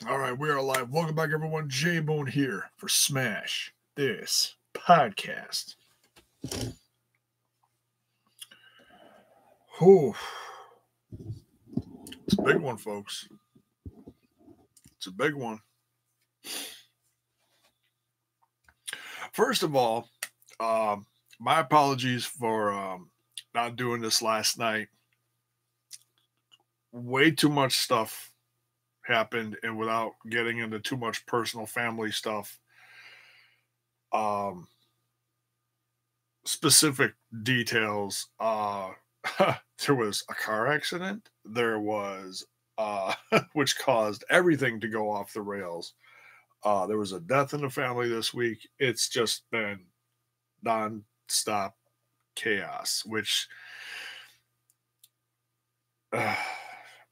All right, we are live. Welcome back, everyone. J Bone here for Smash This Podcast. Whew. It's a big one, folks. It's a big one. First of all, my apologies for not doing this last night. Way too much stuff happened, and without getting into too much personal family stuff, specific details, there was a car accident. There was, which caused everything to go off the rails. There was a death in the family this week. It's just been non-stop chaos, which,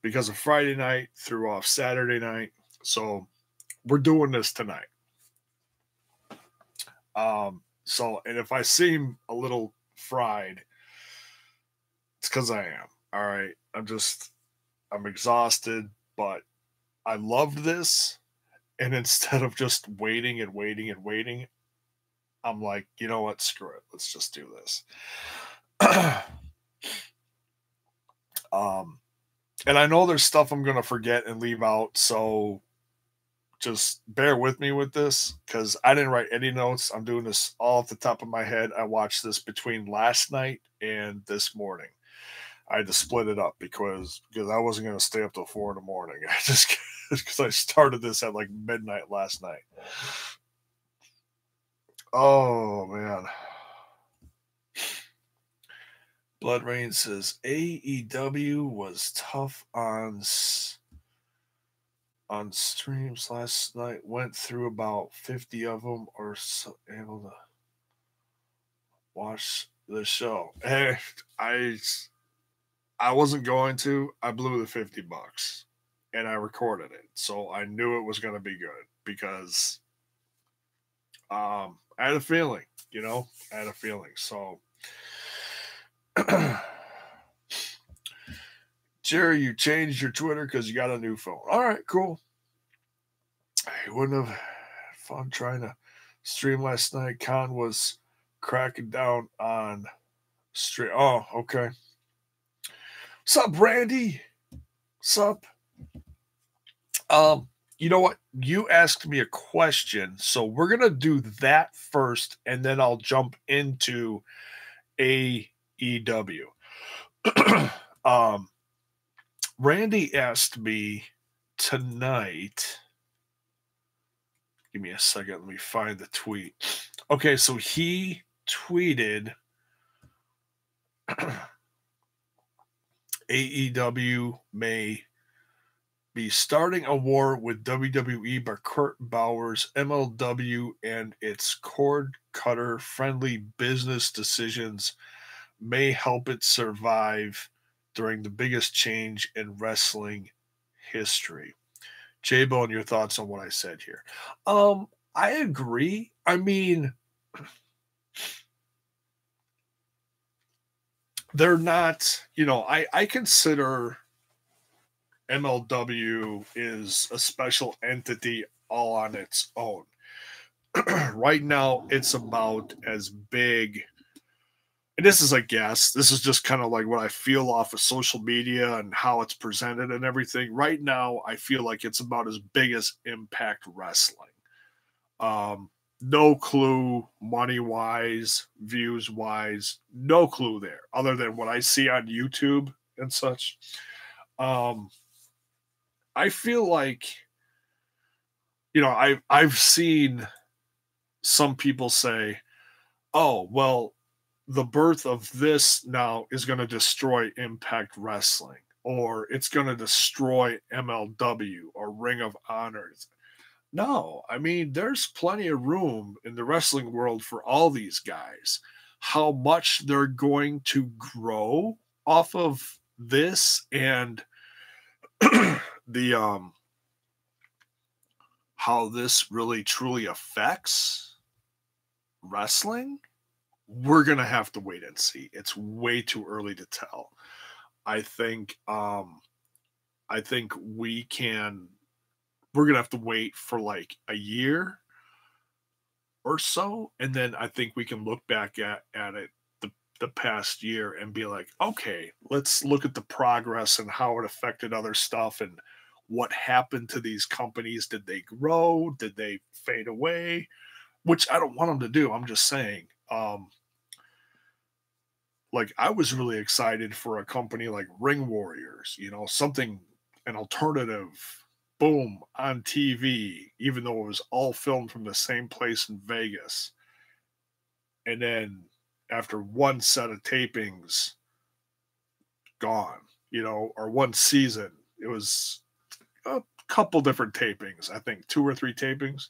because of Friday night, threw off Saturday night. So we're doing this tonight. And if I seem a little fried, it's because I am. All right. I'm exhausted, but I loved this. And instead of just waiting and waiting and waiting, I'm like, you know what? Screw it. Let's just do this. And I know there's stuff I'm going to forget and leave out. So just bear with me with this because I didn't write any notes. I'm doing this all off the top of my head. I watched this between last night and this morning. I had to split it up because I wasn't going to stay up till 4 in the morning. I just because I started this at like midnight last night. Oh man. Blood Rain says AEW was tough on streams last night. Went through about 50 of them or so, able to watch the show. Hey, I wasn't going to. I blew the $50 and I recorded it. So I knew it was going to be good because I had a feeling, I had a feeling. So Jerry, you changed your Twitter because you got a new phone. All right, cool. I wouldn't have had fun trying to stream last night. Khan was cracking down on stream. Oh, okay. What's up, Randy? What's up? You know what? You asked me a question, so we're gonna do that first, and then I'll jump into AEW. Randy asked me tonight. Give me a second. Let me find the tweet. Okay, so he tweeted AEW may be starting a war with WWE by Kurt Bowers, MLW, and its cord cutter friendly business decisions may help it survive during the biggest change in wrestling history. J-Bone, your thoughts on what I said here? I agree. I mean, they're not, I consider MLW is a special entity all on its own. Right now, it's about as big, and this is a guess. This is just kind of like what I feel off of social media and how it's presented and everything. Right now, I feel like it's about as big as Impact Wrestling. No clue money wise, views wise, no clue there other than what I see on YouTube and such. I feel like, I've seen some people say, oh, well, the birth of this now is going to destroy Impact Wrestling, or it's going to destroy MLW or Ring of Honor. No, I mean, there's plenty of room in the wrestling world for all these guys. How much they're going to grow off of this and the how this really truly affects wrestling, we're gonna have to wait and see. It's way too early to tell. I think we're we're gonna have to wait for like a year or so, and then I think we can look back at it the past year and be like, okay, let's look at the progress and how it affected other stuff and what happened to these companies. Did they grow? Did they fade away? Which I don't want them to do. I'm just saying. Like I was really excited for a company like Ring Warriors, something an alternative boom on TV, even though it was all filmed from the same place in Vegas. And then after one set of tapings, gone, or one season, it was a couple different tapings, I think 2 or 3 tapings,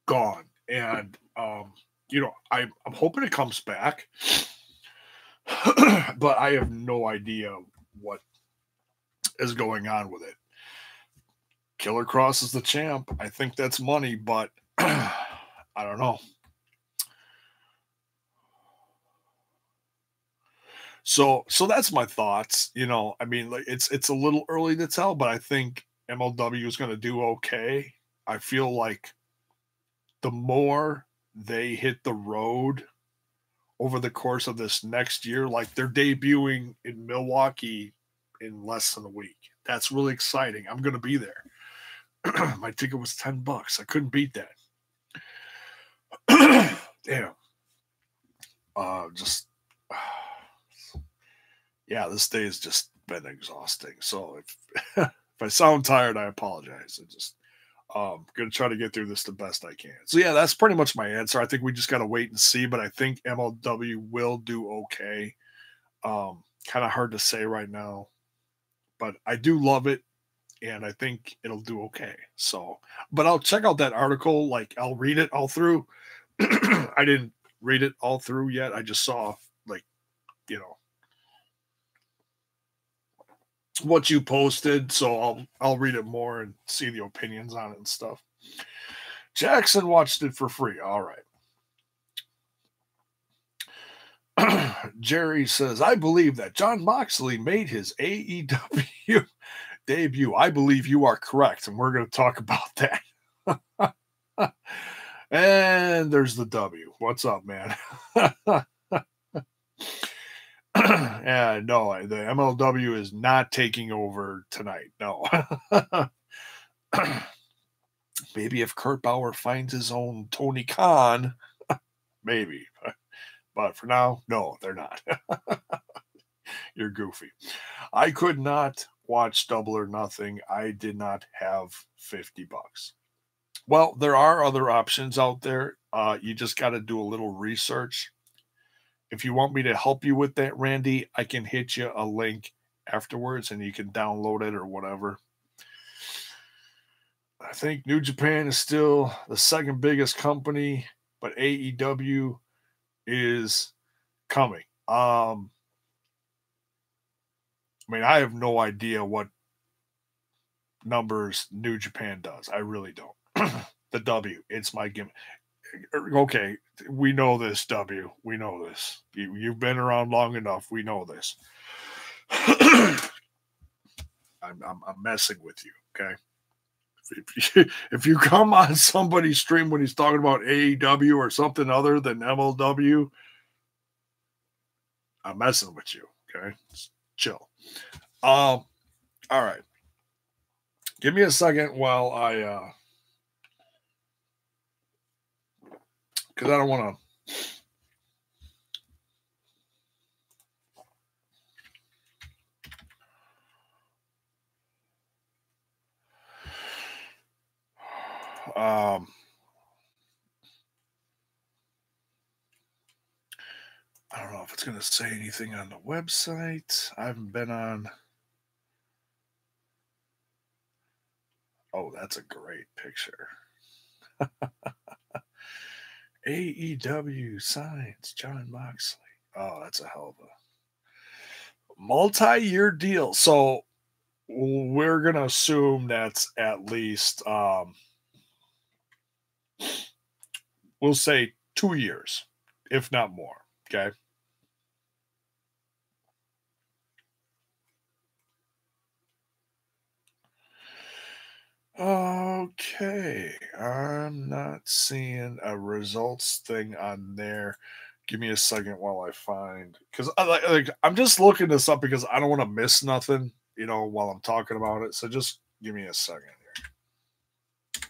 gone. And I'm hoping it comes back, but I have no idea what is going on with it. Killer Cross is the champ. I think that's money, but I don't know. So that's my thoughts. I mean, like it's a little early to tell, but I think MLW is going to do okay. I feel like the more they hit the road over the course of this next year, like they're debuting in Milwaukee in less than a week. That's really exciting. I'm going to be there. My ticket was $10. I couldn't beat that. Damn. Just yeah, this day has just been exhausting. So if I sound tired, I apologize. I just gonna try to get through this the best I can. So yeah, that's pretty much my answer. I think we just gotta wait and see, but I think MLW will do okay. Kind of hard to say right now, but I do love it, and I think it'll do okay. So, but I'll check out that article. Like I'll read it all through. I didn't read it all through yet. I just saw like what you posted, so I'll read it more and see the opinions on it and stuff. Jackson watched it for free. All right. Jerry says, I believe that Jon Moxley made his AEW debut. I believe you are correct, and we're going to talk about that. And there's the W. What's up, man? Yeah, no, the MLW is not taking over tonight. No. Maybe if Kurt Bauer finds his own Tony Khan, maybe. But for now, no, they're not. You're goofy. I could not watch Double or Nothing. I did not have $50. Well, there are other options out there. You just got to do a little research. If you want me to help you with that, Randy, I can hit you a link afterwards and you can download it or whatever. I think New Japan is still the second biggest company, but AEW is coming. I mean, I have no idea what numbers New Japan does. I really don't. The W, it's my gimmick. Okay, we know this, W. We know this. You've been around long enough. We know this. I'm messing with you, okay? If you come on somebody's stream when he's talking about AEW or something other than MLW, I'm messing with you, okay? Just chill. All right. Give me a second while I because I don't want to I don't know if it's going to say anything on the website. I haven't been on. Oh, that's a great picture. AEW signs Jon Moxley. Oh, that's a hell of a multi-year deal. So we're going to assume that's at least, we'll say 2 years, if not more. Okay. Okay, I'm not seeing a results thing on there. Give me a second while I find, because I'm just looking this up because I don't want to miss nothing, while I'm talking about it. So just give me a second here.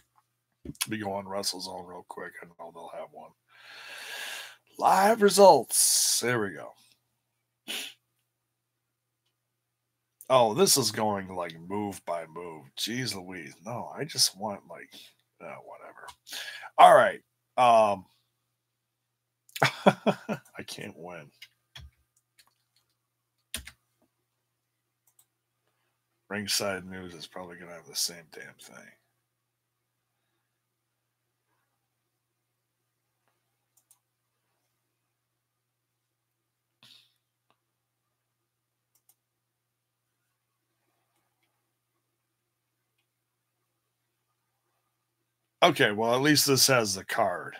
Let me go on WrestleZone real quick. I know they'll have one. Live results. There we go. Oh, this is going like move by move. Jeez Louise. No, I just want like whatever. All right. I can't win. Ringside News is probably going to have the same damn thing. Okay, well, at least this has the card.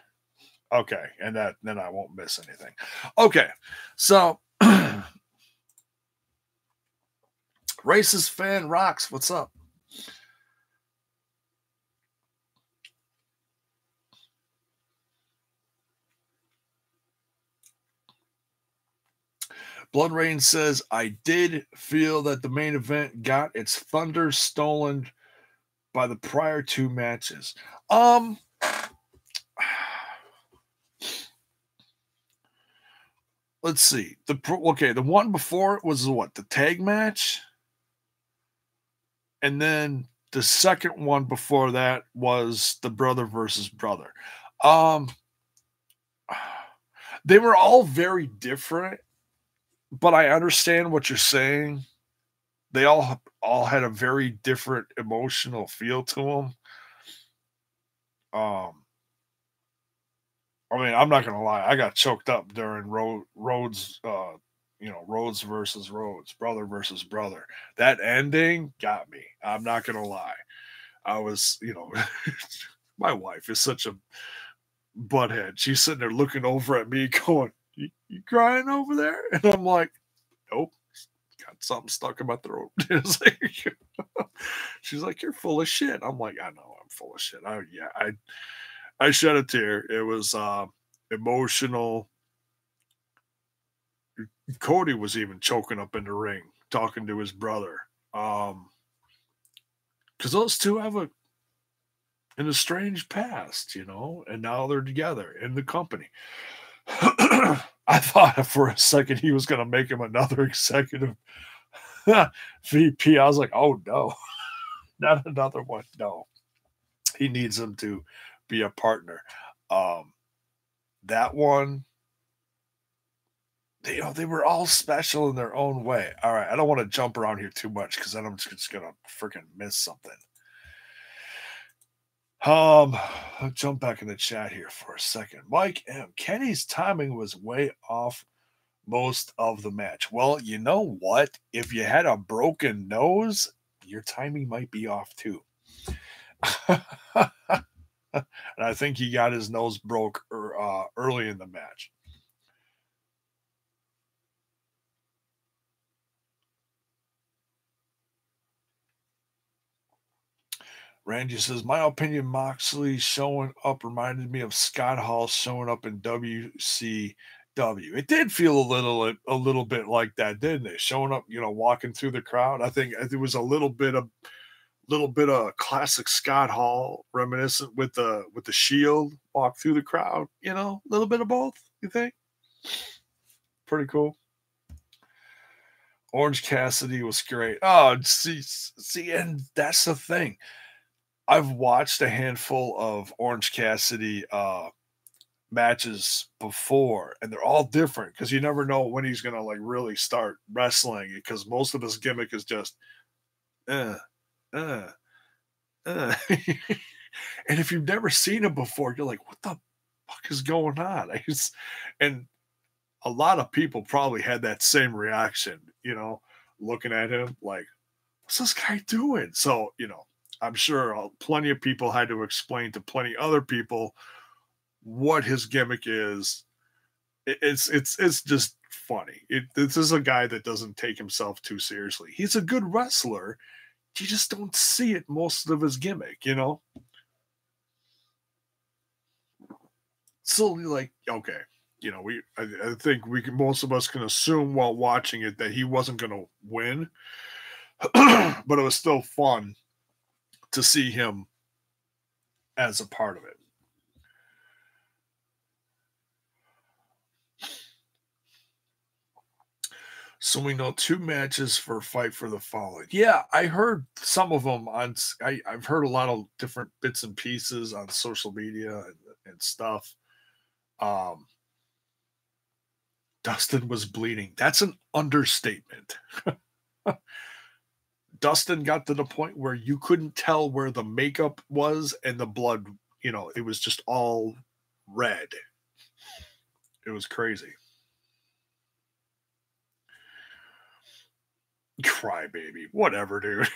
Okay, and then I won't miss anything. Okay, so Racist Fan Rocks, what's up? Blood Rain says, I did feel that the main event got its thunder stolen by the prior two matches. Let's see. The one before it was what? The tag match? And then the second one before that was the brother versus brother. They were all very different, but I understand what you're saying. They all had a very different emotional feel to them. I mean, I'm not gonna lie. I got choked up during Rhodes, Rhodes versus Rhodes, brother versus brother. That ending got me. I'm not gonna lie. I was, my wife is such a butthead. She's sitting there looking over at me, going, "You crying over there?" And I'm like, "Nope, got something stuck in my throat." She's like, "You're full of shit." I'm like, "I know, I'm full of shit." I shed a tear. It was emotional. Cody was even choking up in the ring, talking to his brother. Because those two have an estranged past, and now they're together in the company. I thought for a second he was going to make him another executive VP. I was like, oh no, not another one. No, he needs him to be a partner. That one, they were all special in their own way. All right, I don't want to jump around here too much because then I'm just gonna freaking miss something. I'll jump back in the chat here for a second. Mike M. Kenny's timing was way off most of the match. Well, you know what? If you had a broken nose, your timing might be off too. And I think he got his nose broke early in the match. Randy says, my opinion, Moxley showing up reminded me of Scott Hall showing up in WCW. It did feel a little bit like that, didn't it? Showing up, walking through the crowd. I think it was a little bit of classic Scott Hall reminiscent with the Shield walk through the crowd. A little bit of both. You think? Pretty cool. Orange Cassidy was great. Oh, see, and that's the thing. I've watched a handful of Orange Cassidy matches before, and they're all different because you never know when he's gonna like really start wrestling. Because most of his gimmick is just, and if you've never seen him before, you're like, what the fuck is going on? And a lot of people probably had that same reaction, looking at him like, what's this guy doing? So, I'm sure plenty of people had to explain to plenty other people what his gimmick is. It's just funny. This is a guy that doesn't take himself too seriously. He's a good wrestler. You just don't see it most of his gimmick, instantly like, okay, I think most of us can assume while watching it that he wasn't going to win, but it was still fun to see him as a part of it. So we know 2 matches for Fight for the Fallen. Yeah, I heard some of them on. I've heard a lot of different bits and pieces on social media and stuff. Um, Dustin was bleeding. That's an understatement. Dustin got to the point where you couldn't tell where the makeup was and the blood. It was just all red. It was crazy. Crybaby. Whatever, dude.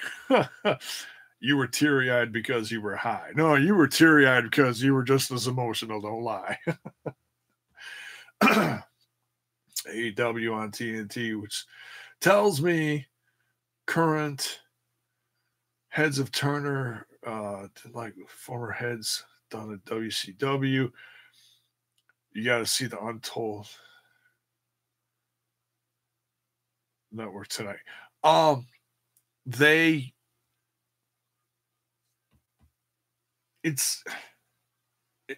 You were teary eyed because you were high. No, you were teary eyed because you were just as emotional. Don't lie. AEW on TNT, which tells me current heads of Turner, like former heads done at WCW. You got to see the Untold Network tonight. They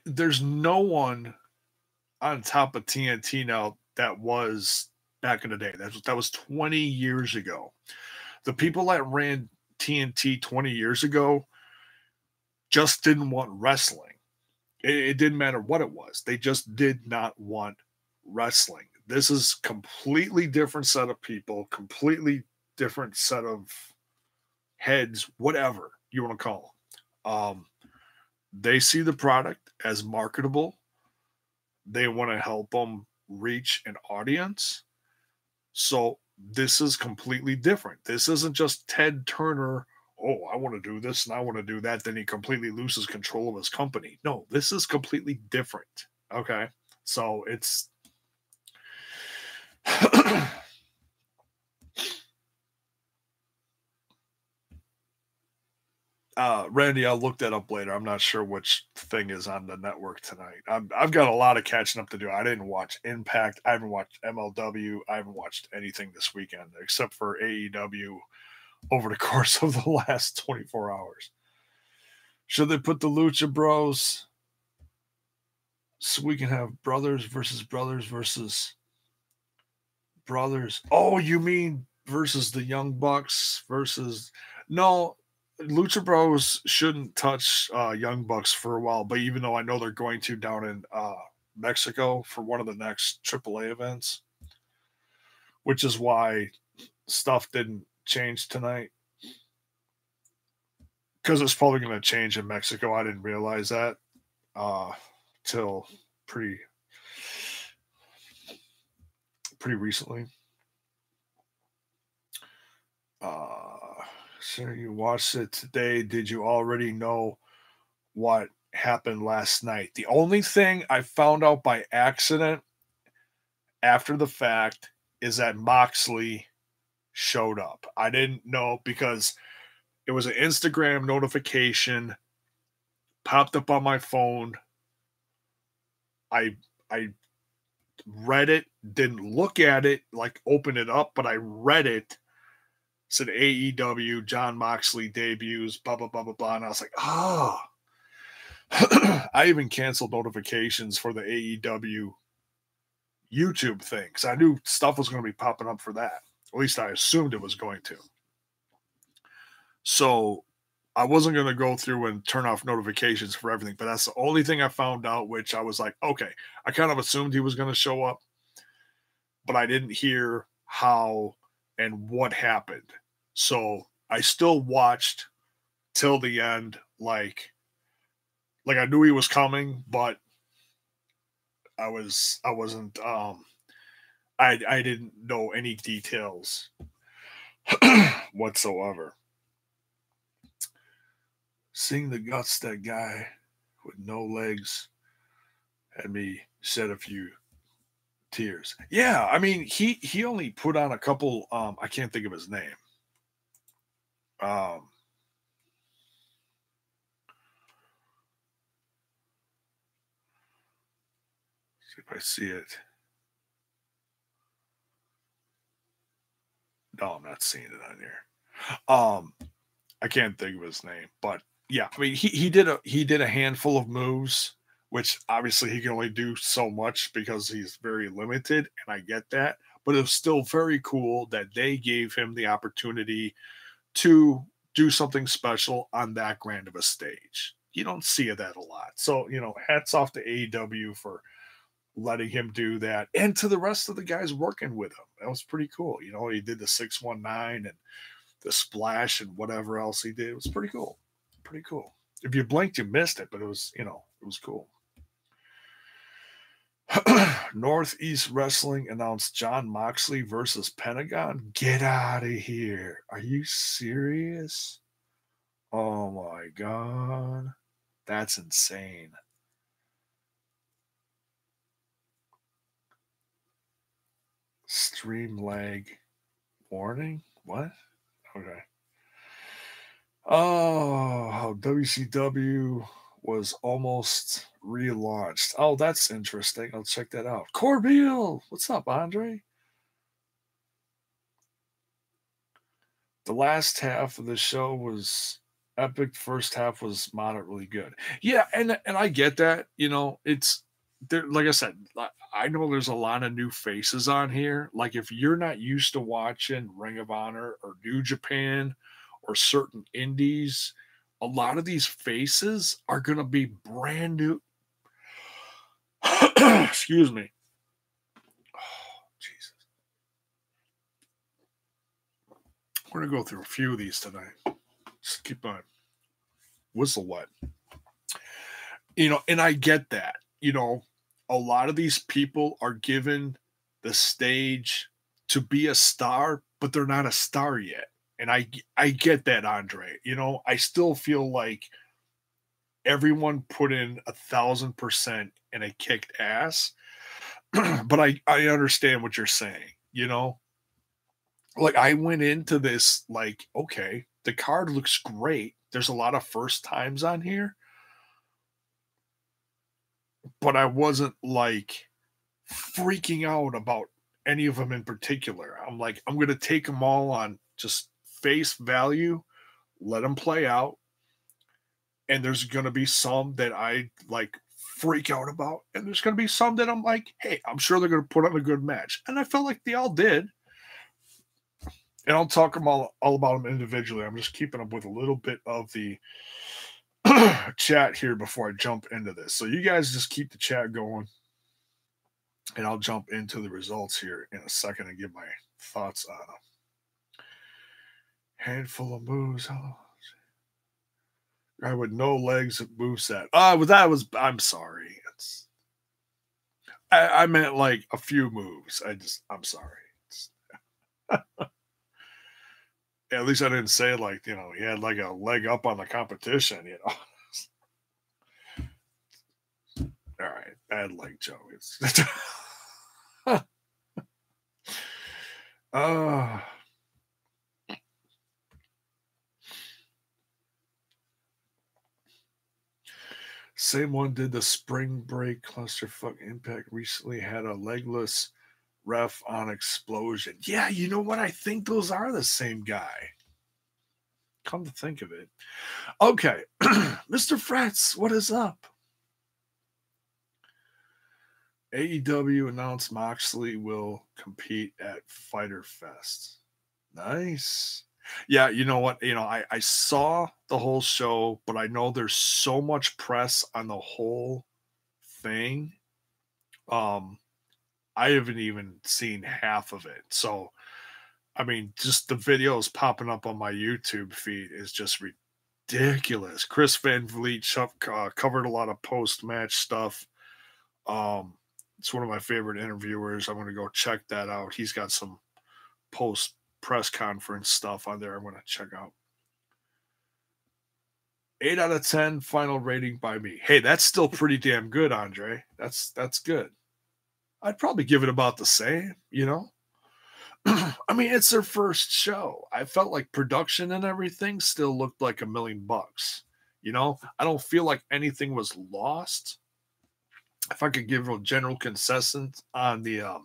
there's no one on top of TNT now that was back in the day. That was 20 years ago. The people that ran TNT 20 years ago just didn't want wrestling. It didn't matter what it was. They just did not want wrestling. This is completely different set of people, completely different set of heads, whatever you want to call them. They see the product as marketable. They want to help them reach an audience. So this is completely different. This isn't just Ted Turner. Oh, I want to do this and I want to do that. Then he completely loses control of his company. No, this is completely different. Okay. So it's Randy, I'll look that up later. I'm not sure which thing is on the network tonight. I've got a lot of catching up to do. I didn't watch Impact. I haven't watched MLW. I haven't watched anything this weekend except for AEW over the course of the last 24 hours. Should they put the Lucha Bros so we can have brothers versus brothers versus brothers? Oh, you mean versus the Young Bucks versus. No, Lucha Bros shouldn't touch Young Bucks for a while, but even though I know they're going to down in Mexico for one of the next AAA events, which is why stuff didn't change tonight. Because it's probably going to change in Mexico. I didn't realize that till pretty recently. So you watched it today. Did you already know what happened last night? The only thing I found out by accident after the fact is that Moxley showed up. I didn't know because it was an Instagram notification popped up on my phone. I read it, didn't look at it, like open it up, but I read it. Said AEW, John Moxley debuts, blah, blah, blah, blah, blah. And I was like, oh. I even canceled notifications for the AEW YouTube thing because I knew stuff was going to be popping up for that. At least I assumed it was going to. So I wasn't going to go through and turn off notifications for everything, but that's the only thing I found out, which I was like, okay, I kind of assumed he was going to show up, but I didn't hear how and what happened. So I still watched till the end, like I knew he was coming, but I wasn't I didn't know any details whatsoever. Seeing the guts that guy with no legs had me shed a few tears. Yeah, I mean he only put on a couple I can't think of his name. See if I see it. No, I'm not seeing it on here. I can't think of his name, but yeah, I mean he did a handful of moves, which obviously he can only do so much because he's very limited, and I get that. But it was still very cool that they gave him the opportunity to do something special on that grand of a stage. You don't see that a lot. So, hats off to AEW for letting him do that and to the rest of the guys working with him. That was pretty cool. He did the 619 and the splash and whatever else he did. It was pretty cool. Pretty cool. If you blinked, you missed it, but it was, it was cool. Northeast Wrestling announced Jon Moxley versus Pentagon. Get out of here. Are you serious? Oh my God. That's insane. Stream lag warning? What? Okay. Oh, how WCW was almost relaunched. Oh, that's interesting. I'll check that out. Corbeil, what's up, Andre? The last half of the show was epic. First half was moderately good. Yeah, and I get that. It's there. Like I said, I know there's a lot of new faces on here. Like if you're not used to watching Ring of Honor or New Japan or certain indies, a lot of these faces are going to be brand new. Excuse me. Oh, Jesus. We're going to go through a few of these tonight. Just keep on whistle wet. And I get that. A lot of these people are given the stage to be a star, but they're not a star yet. And I get that, Andre. I still feel like everyone put in 1,000% and it kicked ass. But I understand what you're saying, Like I went into this like, okay, the card looks great. There's a lot of first times on here. But I wasn't like freaking out about any of them in particular. I'm like, I'm going to take them all on just face value, let them play out. And there's going to be some that I like freak out about. And there's going to be some that I'm like, hey, I'm sure they're going to put on a good match. And I felt like they all did. And I'll talk them all about them individually. I'm just keeping up with a little bit of the chat here before I jump into this. So you guys just keep the chat going. And I'll jump into the results here in a second and give my thoughts on them. Handful of moves. Oh, guy with no legs at moveset. I'm sorry. I meant like a few moves. I'm sorry. At least I didn't say like, he had like a leg up on the competition, All right. Bad leg joke. Same one did the spring break clusterfuck Impact recently had a legless ref on Explosion. Yeah, you know what? I think those are the same guy. Come to think of it. Okay. Mr. Fretz, what is up? AEW announced Moxley will compete at Fyter Fest. Nice. Yeah, you know what? I saw the whole show, but I know there's so much press on the whole thing. I haven't even seen half of it. So, I mean, just the videos popping up on my YouTube feed is just ridiculous. Chris Van Vliet covered a lot of post-match stuff. It's one of my favorite interviewers. I'm going to go check that out. He's got some post-press conference stuff on there I'm going to check out. 8 out of 10 final rating by me. Hey, that's still pretty damn good, Andre. That's good. I'd probably give it about the same, I mean, it's their first show. I felt like production and everything still looked like $1 million. I don't feel like anything was lost. if I could give a general consensus on the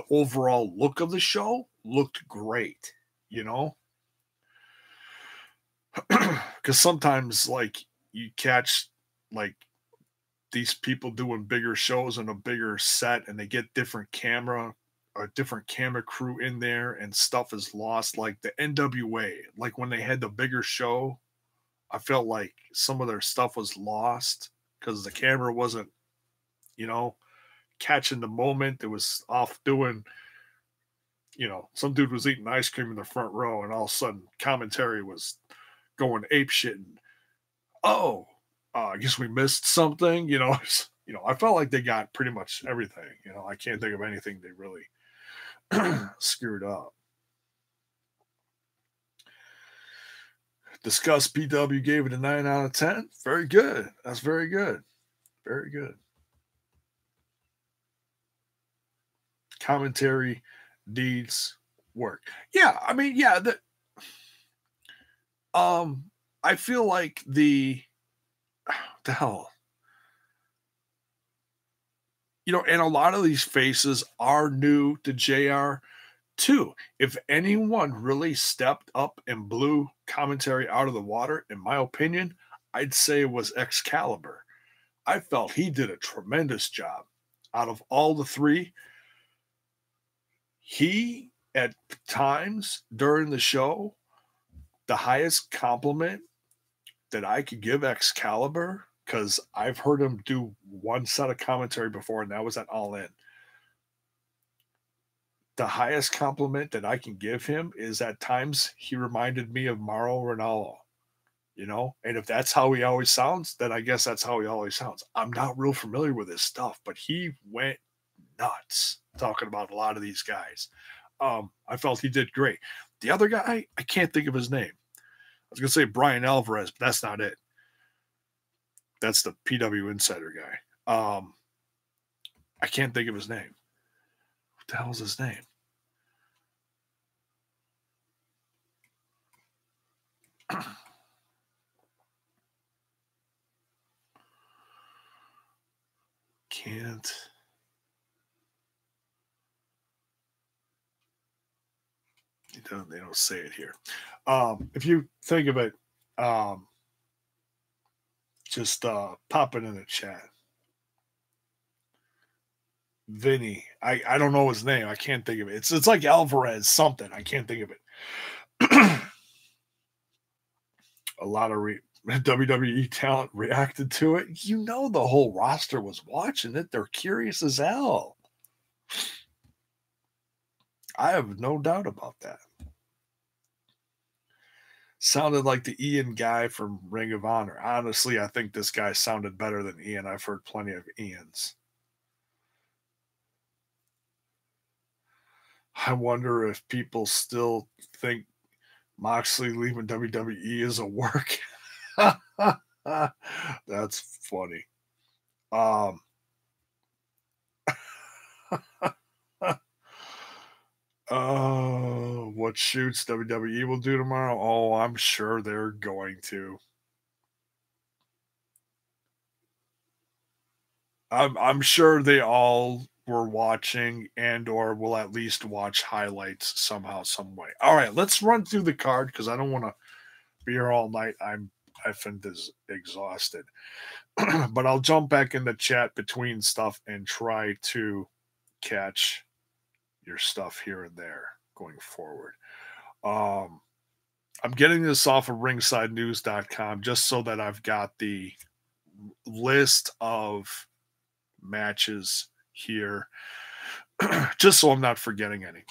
overall look of the show, looked great, you know? Because sometimes, like, you catch, like, these people doing bigger shows on a bigger set and they get different camera or different camera crew in there and stuff is lost. Like the NWA, like when they had the bigger show, I felt like some of their stuff was lost because the camera wasn't, you know, catching the moment. It was off doing, some dude was eating ice cream in the front row, and all of a sudden commentary was going ape shit. And, oh, I guess we missed something. I felt like they got pretty much everything. I can't think of anything they really screwed up. Discuss PW gave it a 9 out of 10. Very good. That's very good. Very good. Commentary needs work. Yeah, I mean, yeah, I feel like the hell, and a lot of these faces are new to JR too. If anyone really stepped up and blew commentary out of the water, in my opinion, I'd say it was Excalibur. I felt he did a tremendous job. Out of all the three, he, at times during the show, the highest compliment that I could give Excalibur, because I've heard him do one set of commentary before, and that was at All In. The highest compliment that I can give him is at times he reminded me of Mauro Ranallo, and if that's how he always sounds, then I guess that's how he always sounds. I'm not real familiar with his stuff, but he went nuts talking about a lot of these guys. I felt he did great. The other guy, I can't think of his name. I was going to say Brian Alvarez, but that's not it. That's the PW Insider guy. I can't think of his name. What the hell is his name? Can't. They don't say it here. If you think of it, just pop it in the chat. Vinny. I don't know his name. I can't think of it. It's like Alvarez something. I can't think of it. A lot of WWE talent reacted to it. The whole roster was watching it. They're curious as hell. I have no doubt about that. Sounded like the Ian guy from Ring of Honor. Honestly, I think this guy sounded better than Ian. I've heard plenty of Ians. I wonder if people still think Moxley leaving WWE is a work. That's funny. What shoots WWE will do tomorrow? Oh, I'm sure they're going to. I'm sure they all were watching and or will at least watch highlights somehow, some way. All right, let's run through the card because I don't want to be here all night. I'm effing exhausted. But I'll jump back in the chat between stuff and try to catch your stuff here and there going forward. I'm getting this off of ringsidenews.com just so that I've got the list of matches here, just so I'm not forgetting any.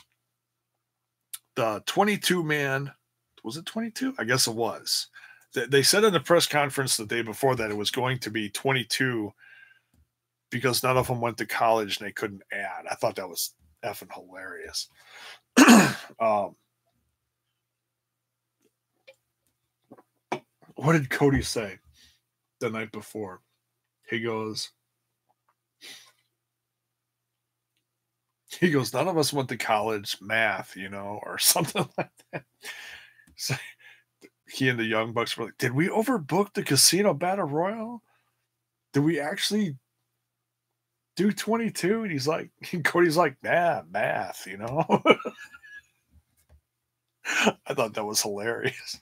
The 22-man, was it 22? I guess it was. They said in the press conference the day before that it was going to be 22 because none of them went to college and they couldn't add. I thought that was effing hilarious. What did Cody say the night before? He goes, none of us went to college math, or something like that. So he and the Young Bucks were like, did we overbook the Casino Battle Royal? Did we actually do 22, and he's like, Cody's like, nah, math, you know. I thought that was hilarious.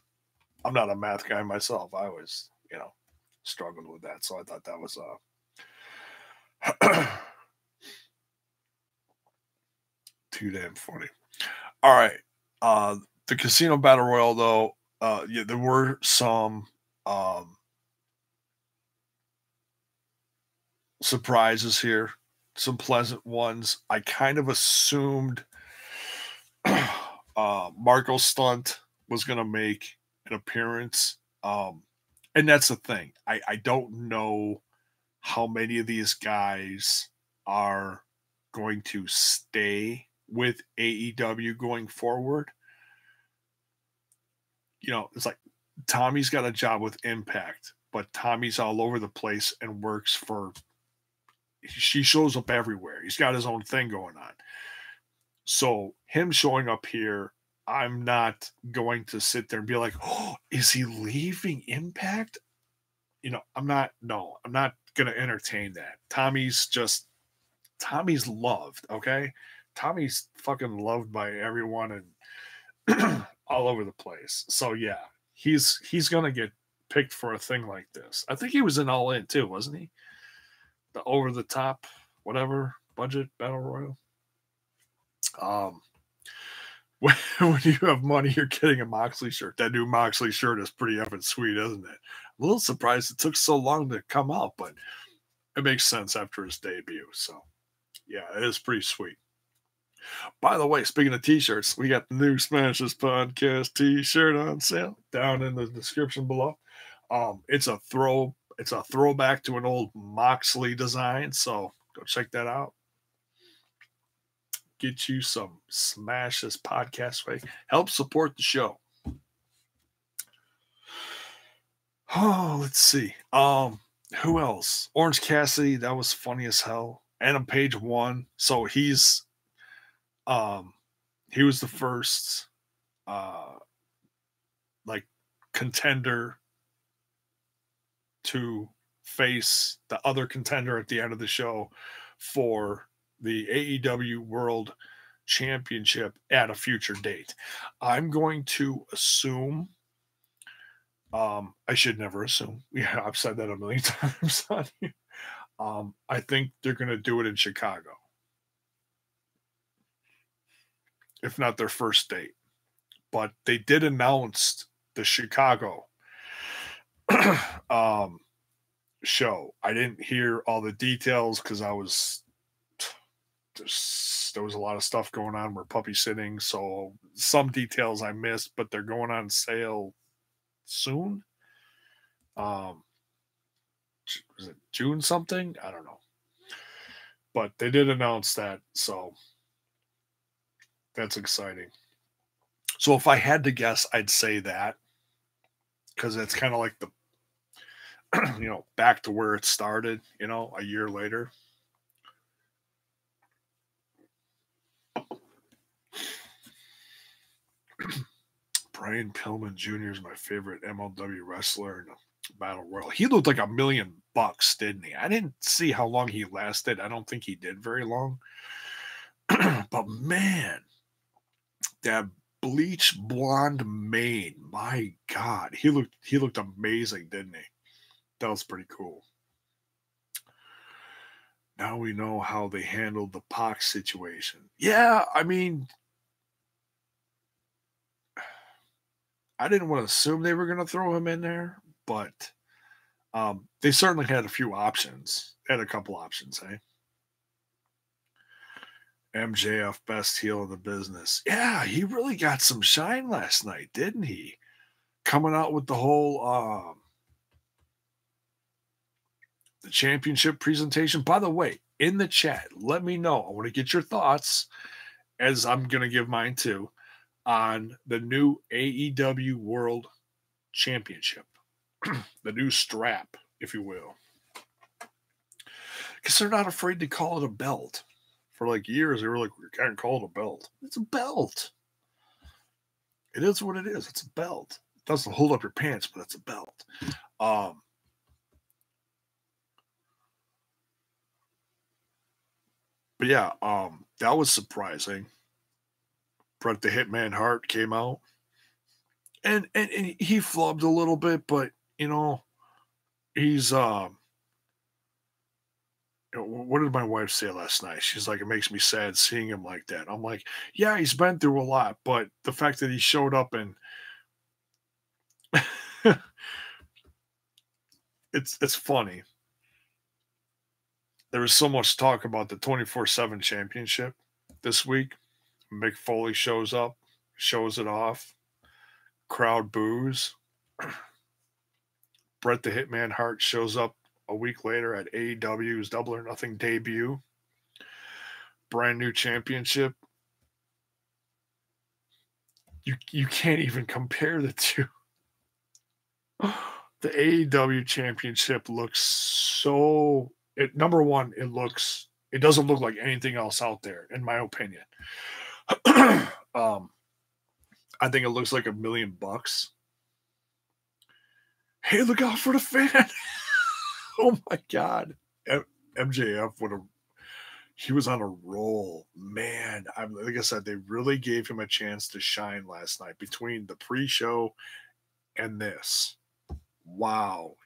I'm not a math guy myself. I was, struggled with that, so I thought that was too damn funny. All right, the Casino Battle Royal, though, yeah, there were some surprises here, some pleasant ones. I kind of assumed Marco Stunt was going to make an appearance. And that's the thing. I don't know how many of these guys are going to stay with AEW going forward. It's like Tommy's got a job with Impact, but Tommy's all over the place and works for. She shows up everywhere. He's got his own thing going on. So him showing up here, I'm not going to sit there and be like, oh, is he leaving Impact? I'm not going to entertain that. Tommy's loved, okay? Tommy's fucking loved by everyone and all over the place. So yeah, he's going to get picked for a thing like this. I think he was in All In too, wasn't he? The over the top, whatever budget battle royal. When you have money, you're getting a Moxley shirt. That new Moxley shirt is pretty effing sweet, isn't it? I'm a little surprised it took so long to come out, but it makes sense after his debut. So, yeah, it is pretty sweet. By the way, speaking of t-shirts, we got the new Smash This Podcast t-shirt on sale down in the description below. It's a throwback to an old Moxley design, so go check that out. Get you some Smash This Podcast way. Help support the show. Oh, let's see. Who else? Orange Cassidy, that was funny as hell. Adam Page won. So he was the first contender to face the other contender at the end of the show for the AEW World Championship at a future date. I'm going to assume, I should never assume. Yeah, I've said that a million times on you. I think they're going to do it in Chicago, if not their first date. But they did announce the Chicago show. I didn't hear all the details because there was a lot of stuff going on. We're puppy sitting, so some details I missed, but they're going on sale soon. Was it June something? I don't know. But they did announce that, so that's exciting. So if I had to guess, I'd say that, because it's kind of like the back to where it started, a year later. Brian Pillman Jr. is my favorite MLW wrestler in the Battle Royal. He looked like $1 million, didn't he? I didn't see how long he lasted. I don't think he did very long. But man, that bleach blonde mane, my God, he looked amazing, didn't he? That was pretty cool. Now we know how they handled the Pac situation. Yeah, I mean, I didn't want to assume they were going to throw him in there, but they certainly had a few options. Had a couple options, eh? MJF, best heel in the business. Yeah, he really got some shine last night, didn't he? Coming out with the whole the championship presentation. By the way, in the chat, let me know. I want to get your thoughts, as I'm going to give mine too, on the new AEW World Championship. The new strap, if you will. Because they're not afraid to call it a belt. For like years, they were like, we can't call it a belt. It's a belt. It is what it is. It's a belt. It doesn't hold up your pants, but it's a belt. But yeah, that was surprising. Bret the Hitman Hart came out, and he flubbed a little bit, but you know, he's what did my wife say last night? She's like, it makes me sad seeing him like that. I'm like, yeah, he's been through a lot, but the fact that he showed up and it's funny. There was so much talk about the 24/7 championship this week. Mick Foley shows up, shows it off, crowd boos. Bret the Hitman Hart shows up a week later at AEW's Double or Nothing debut. Brand new championship. You can't even compare the two. The AEW championship looks so number one, it doesn't look like anything else out there, in my opinion. I think it looks like $1,000,000. Hey, look out for the fan. Oh my god. MJF would have he was on a roll. Man, like I said, they really gave him a chance to shine last night between the pre-show and this. Wow.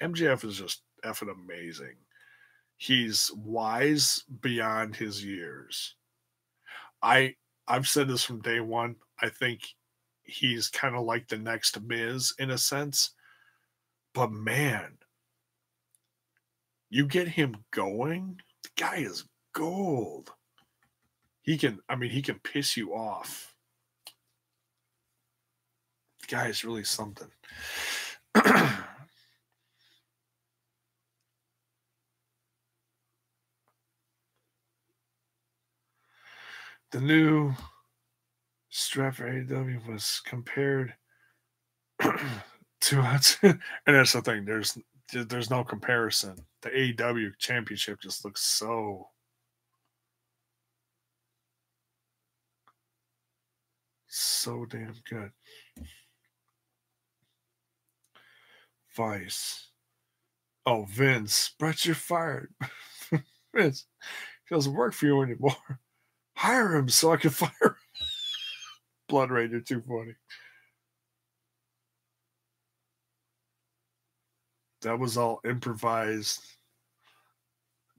MJF is just effing amazing. He's wise beyond his years. I've said this from day one. I think he's kind of like the next Miz in a sense. But man, you get him going, the guy is gold. He can piss you off. The guy is really something. The new strap for AEW was compared to us, and that's the thing. There's no comparison. The AEW championship just looks so damn good. Vice. Oh, Vince, Brett, you're fired. Vince, he doesn't work for you anymore. Hire him so I can fire him. Blood Raid, you're too funny. That was all improvised.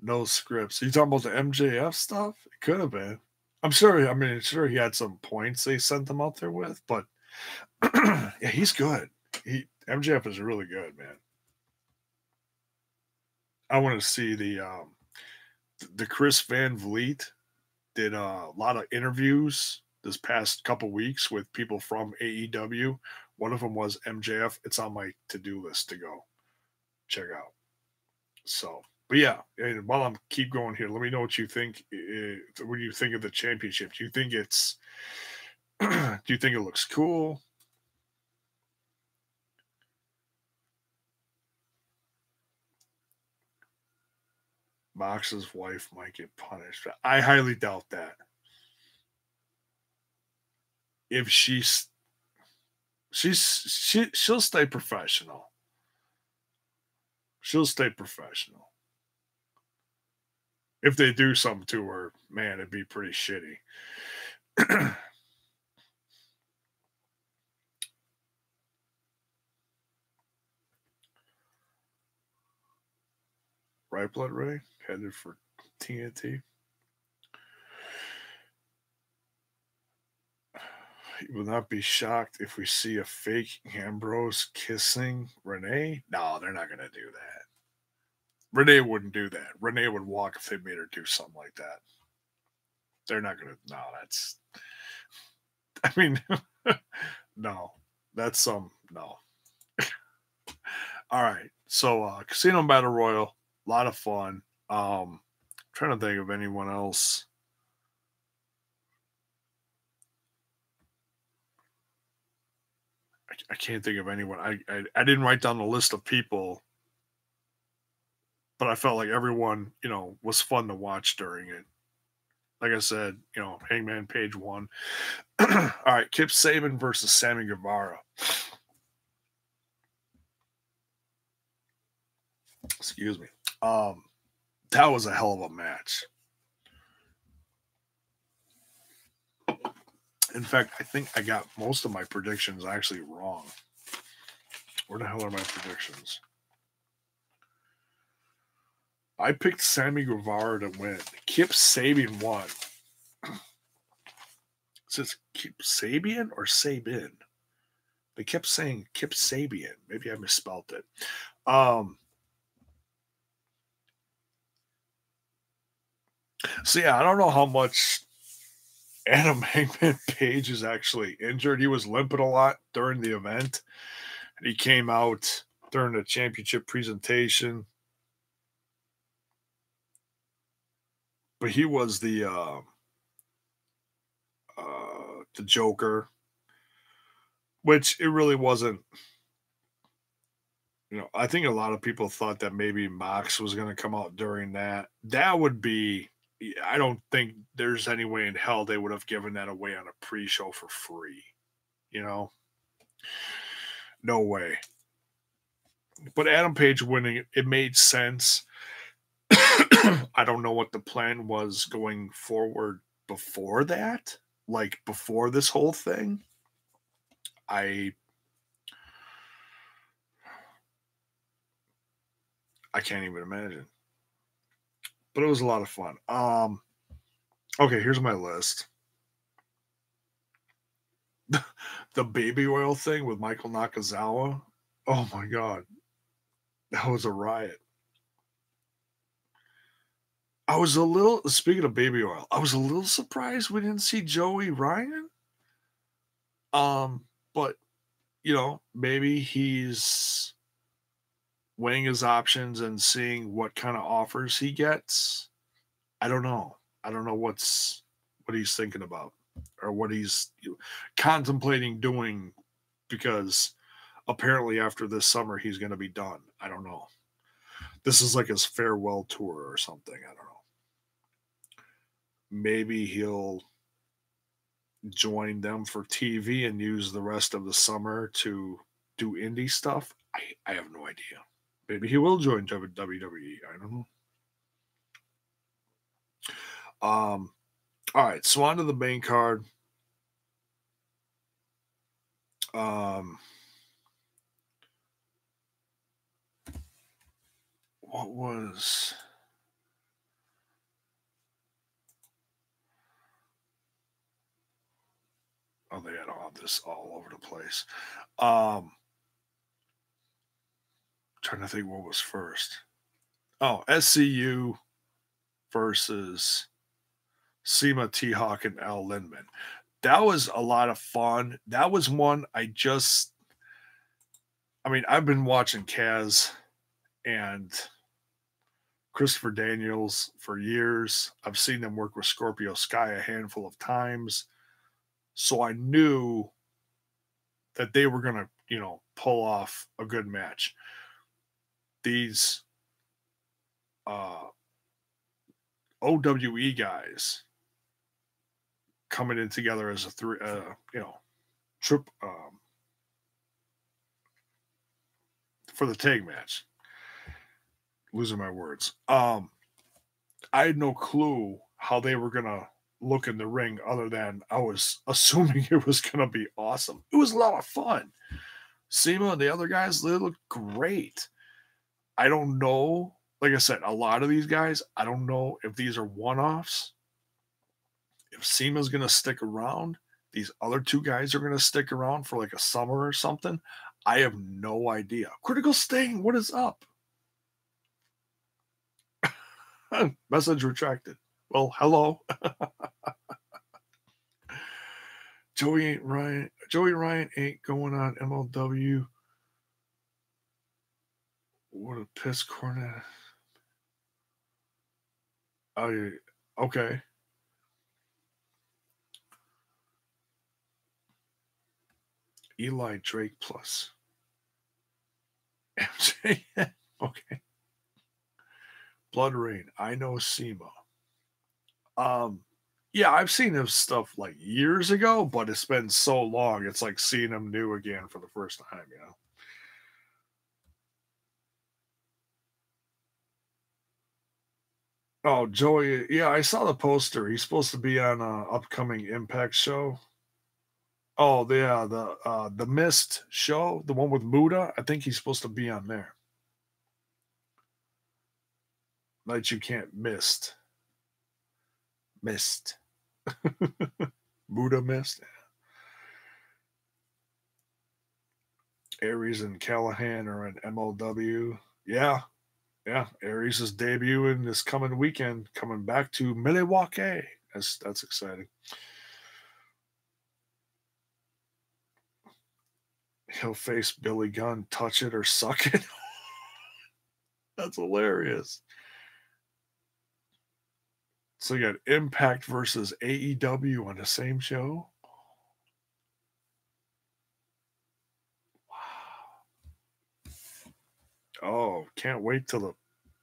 No scripts. You talking about the MJF stuff? It could have been. I'm sure. I mean, sure he had some points they sent them out there with, but yeah, he's good. MJF is really good, man. I want to see the Chris Van Vliet did a lot of interviews this past couple weeks with people from AEW. One of them was MJF. It's on my to-do list to go check out. So, but yeah, and while I'm keep going here, let me know what you think. What do you think of the championship? Do you think it's? Do you think it looks cool? Mox's wife might get punished. I highly doubt that. If she'll stay professional. She'll stay professional. If they do something to her, man, it'd be pretty shitty. Right, Blood Ray headed for TNT. He will not be shocked if we see a fake Ambrose kissing Renee. No, they're not going to do that. Renee wouldn't do that. Renee would walk if they made her do something like that. They're not going to. No, that's. I mean, no, that's no. All right, so Casino Battle Royal, a lot of fun. Trying to think of anyone else. I can't think of anyone. I didn't write down the list of people, but I felt like everyone, was fun to watch during it. Like I said, Hangman Page won. All right, Kip Saban versus Sammy Guevara. Excuse me. That was a hell of a match. In fact, I think I got most of my predictions actually wrong. Where the hell are my predictions? I picked Sammy Guevara to win. Kip Sabian won. Is this Kip Sabian or Sabin? They kept saying Kip Sabian. Maybe I misspelled it. So yeah, I don't know how much Adam Hangman Page is actually injured. He was limping a lot during the event. He came out during the championship presentation. But he was the Joker, which it really wasn't. I think a lot of people thought that maybe Mox was going to come out during that. That would be. I don't think there's any way in hell they would have given that away on a pre-show for free. No way. But Adam Page winning, it made sense. I don't know what the plan was going forward before that, like before this whole thing. I can't even imagine. But it was a lot of fun. Okay, here's my list. The baby oil thing with Michael Nakazawa. Oh my god. That was a riot. I was a little, speaking of baby oil, I was a little surprised we didn't see Joey Ryan. But maybe he's weighing his options and seeing what kind of offers he gets. I don't know. I don't know what he's thinking about or what he's contemplating doing, because apparently after this summer he's going to be done. I don't know. This is like his farewell tour or something. I don't know. Maybe he'll join them for TV and use the rest of the summer to do indie stuff. I have no idea. Maybe he will join WWE. I don't know. All right, so on to the main card. What was... Oh, they had all this all over the place. Trying to think what was first. Oh, SCU versus Seema T-Hawk and Al Lindman. That was a lot of fun. That was one I've been watching Kaz and Christopher Daniels for years. I've seen them work with Scorpio Sky a handful of times. So I knew that they were going to, pull off a good match. These OWE guys coming in together as a trip for the tag match. Losing my words. I had no clue how they were gonna look in the ring, other than I was assuming it was gonna be awesome. It was a lot of fun. Seema and the other guys, they looked great. I don't know. Like I said, a lot of these guys, I don't know if these are one-offs. If Seema's going to stick around, these other two guys are going to stick around for like a summer or something. I have no idea. Critical Sting, what is up? Message retracted. Well, hello. Joey Ryan ain't going on MLW. What a piss cornet. Oh, yeah. Okay. Eli Drake plus MJ. Okay. Blood Rain. I know Seema. Yeah, I've seen his stuff like years ago, but it's been so long. It's like seeing him new again for the first time, Oh, Joey. Yeah, I saw the poster. He's supposed to be on a upcoming Impact show. Oh, yeah, the Mist show, the one with Muda. I think he's supposed to be on there. Night you can't mist. Mist. Muda Mist. Aries and Callahan are in MLW. Yeah, yeah. Aries is debuting this coming weekend, coming back to Milwaukee. That's exciting. He'll face Billy Gunn, touch it or suck it. That's hilarious. So you got Impact versus AEW on the same show. Wow. Oh, can't wait till the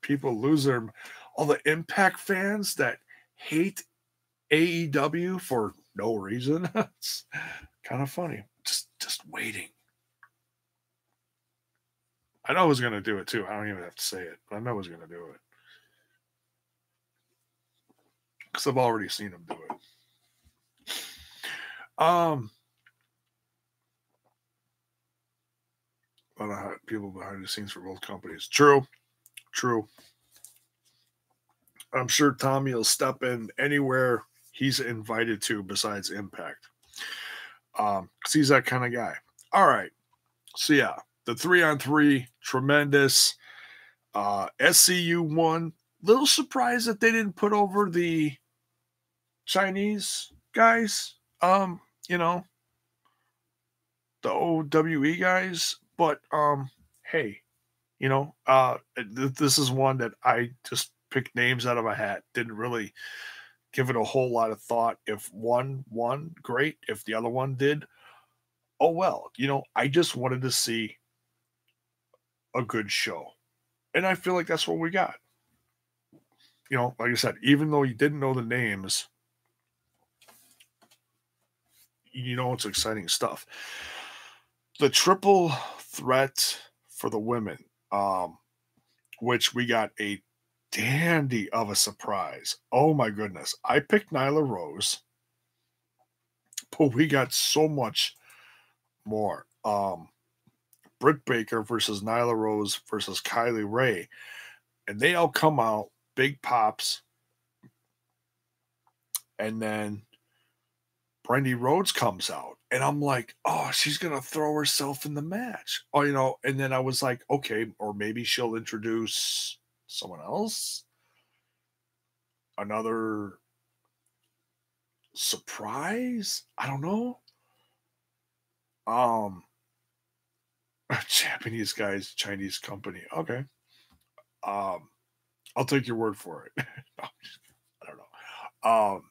people lose their all the Impact fans that hate AEW for no reason. It's kind of funny. Just waiting. I know who's gonna do it too. I don't even have to say it, but I know who's gonna do it. Because I've already seen him do it. Um a lot of people behind the scenes for both companies. True. True. I'm sure Tommy will step in anywhere he's invited to besides Impact. Because he's that kind of guy. All right. So yeah, the 3-on-3, tremendous. SCU won. Little surprised that they didn't put over the Chinese guys. You know, the OWE guys. But hey, this is one that I just picked names out of a hat. Didn't really give it a whole lot of thought. If one won, great. If the other one did, oh well. I just wanted to see a good show. And I feel like that's what we got. Like I said, even though you didn't know the names, it's exciting stuff. The triple threat for the women, which we got a dandy of a surprise. Oh my goodness. I picked Nyla Rose, but we got so much more. Britt Baker versus Nyla Rose versus Kylie Ray. And they all come out, big pops. And then Brandy Rhodes comes out. And I'm like, oh, she's going to throw herself in the match. Oh, and then I was like, okay, or maybe she'll introduce someone else. Another surprise. I don't know. Japanese guys, Chinese company. Okay. I'll take your word for it. No, I don't know.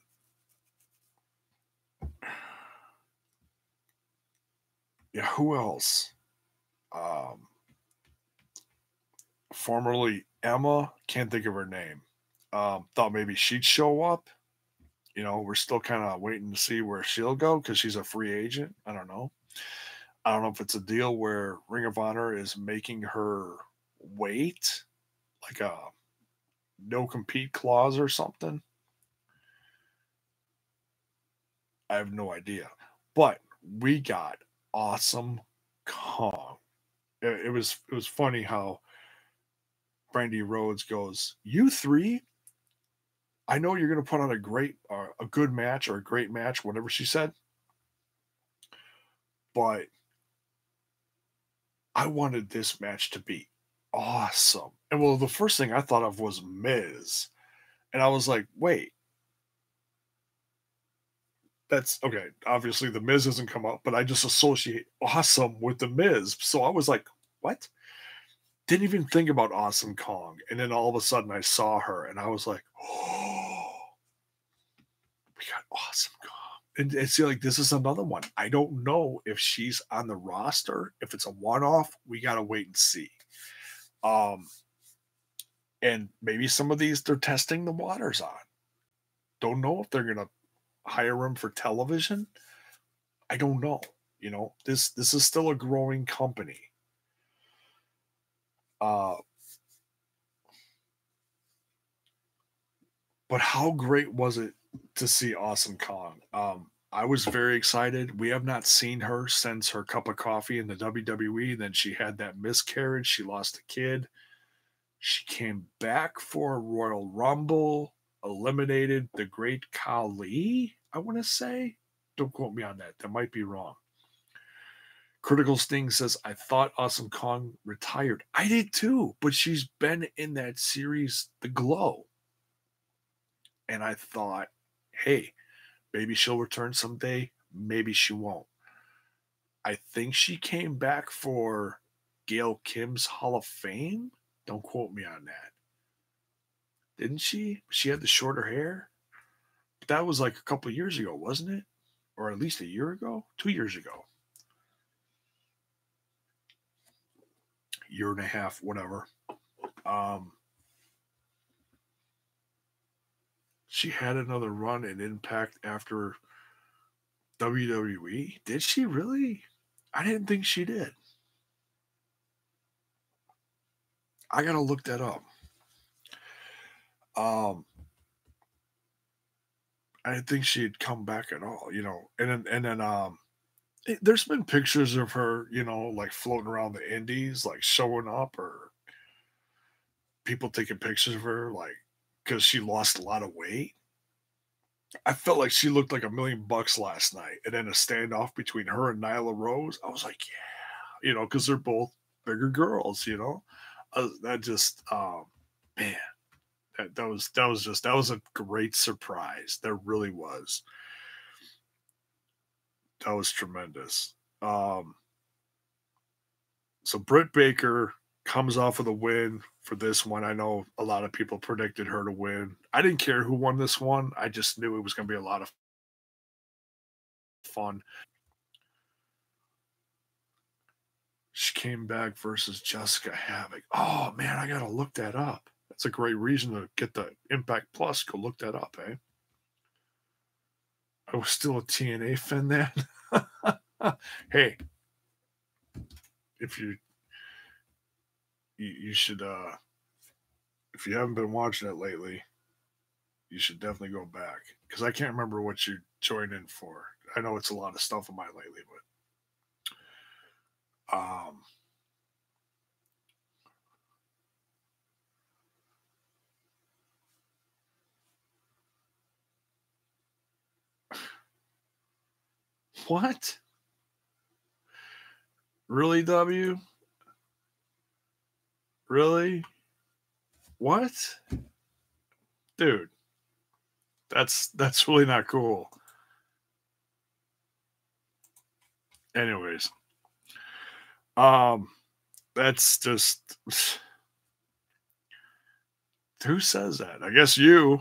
Yeah, who else? Um, Formerly Emma, can't think of her name. Thought maybe she'd show up. We're still kind of waiting to see where she'll go because she's a free agent. I don't know. I don't know if it's a deal where Ring of Honor is making her wait, like a no compete clause or something. I have no idea. But we got Awesome Kong. It was funny how Brandy Rhodes goes, "You three, I know you're going to put on a good match or a great match, whatever she said, but I wanted this match to be awesome." And well, the first thing I thought of was Miz, and I was like, wait, that's okay. Obviously, the Miz doesn't come up, but I just associate awesome with the Miz, so I was like, what? Didn't even think about Awesome Kong, and then all of a sudden I saw her, and I was like, oh, we got Awesome Kong. And it's like this is another one. I don't know if she's on the roster. If it's a one-off, we gotta wait and see. Um, and maybe some of these they're testing the waters on. Don't know if they're gonna hire them for television. I don't know. This is still a growing company. Uh, But how great was it to see Awesome Kong? I was very excited. We have not seen her since her cup of coffee in the WWE. Then she had that miscarriage. She lost a kid. She came back for a Royal Rumble, eliminated the Great Khali, I want to say. Don't quote me on that. That might be wrong. Critical Sting says, I thought Awesome Kong retired. I did too, but she's been in that series, The Glow. And I thought, hey, maybe she'll return someday. Maybe she won't. I think she came back for Gail Kim's Hall of Fame. Don't quote me on that. Didn't she? She had the shorter hair. But that was like a couple years ago, wasn't it? Or at least a year ago? 2 years ago. Year and a half, whatever. She had another run in Impact after WWE. Did she really? I didn't think she did. I gotta look that up. I didn't think she'd come back at all, and then there's been pictures of her, like floating around the indies, like showing up, or people taking pictures of her, like because she lost a lot of weight. I felt like she looked like $1,000,000 last night, and then a standoff between her and Nyla Rose. I was like, yeah, because they're both bigger girls, that just, man, that was a great surprise. There really was. That was tremendous. So Britt Baker comes off of the win for this one. I know a lot of people predicted her to win. I didn't care who won this one. I just knew it was going to be a lot of fun. She came back versus Jessica Havoc. Oh man, I gotta look that up. That's a great reason to get the Impact Plus. Go look that up, eh? I was still a TNA fan then. Hey, if you should if you haven't been watching it lately, you should definitely go back because I can't remember what you joined in for. I know it's a lot of stuff of mine lately, but what? Really, W? Really? What? Dude, that's really not cool. Anyways, that's just who says that? I guess you.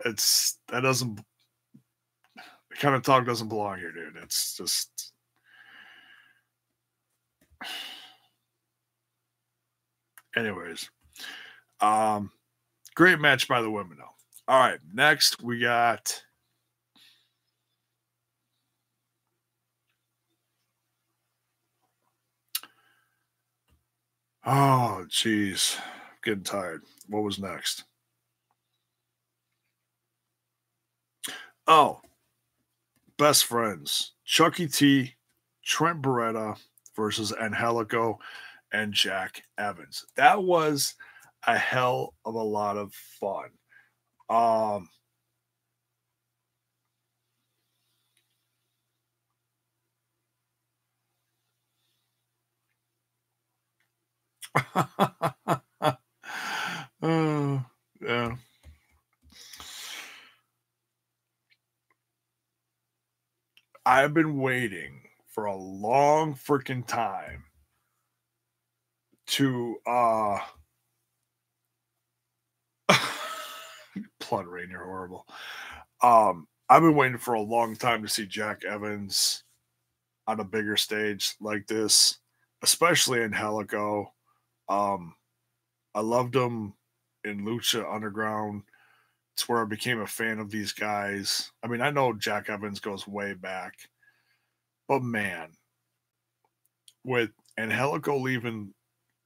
It's that doesn't the kind of talk doesn't belong here, dude. It's just anyways. Um Great match by the women though. All right, next we got oh jeez. Getting tired. What was next? Oh, best friends. Chucky T, Trent Beretta versus Angelico and Jack Evans. That was a hell of a lot of fun. Um yeah. I've been waiting for a long freaking time to Blood Rain, you're horrible. I've been waiting for a long time to see Jack Evans on a bigger stage like this, especially in Helico. Um, I loved him in Lucha Underground. It's where I became a fan of these guys. I mean, I know Jack Evans goes way back, but man, with Angelico leaving,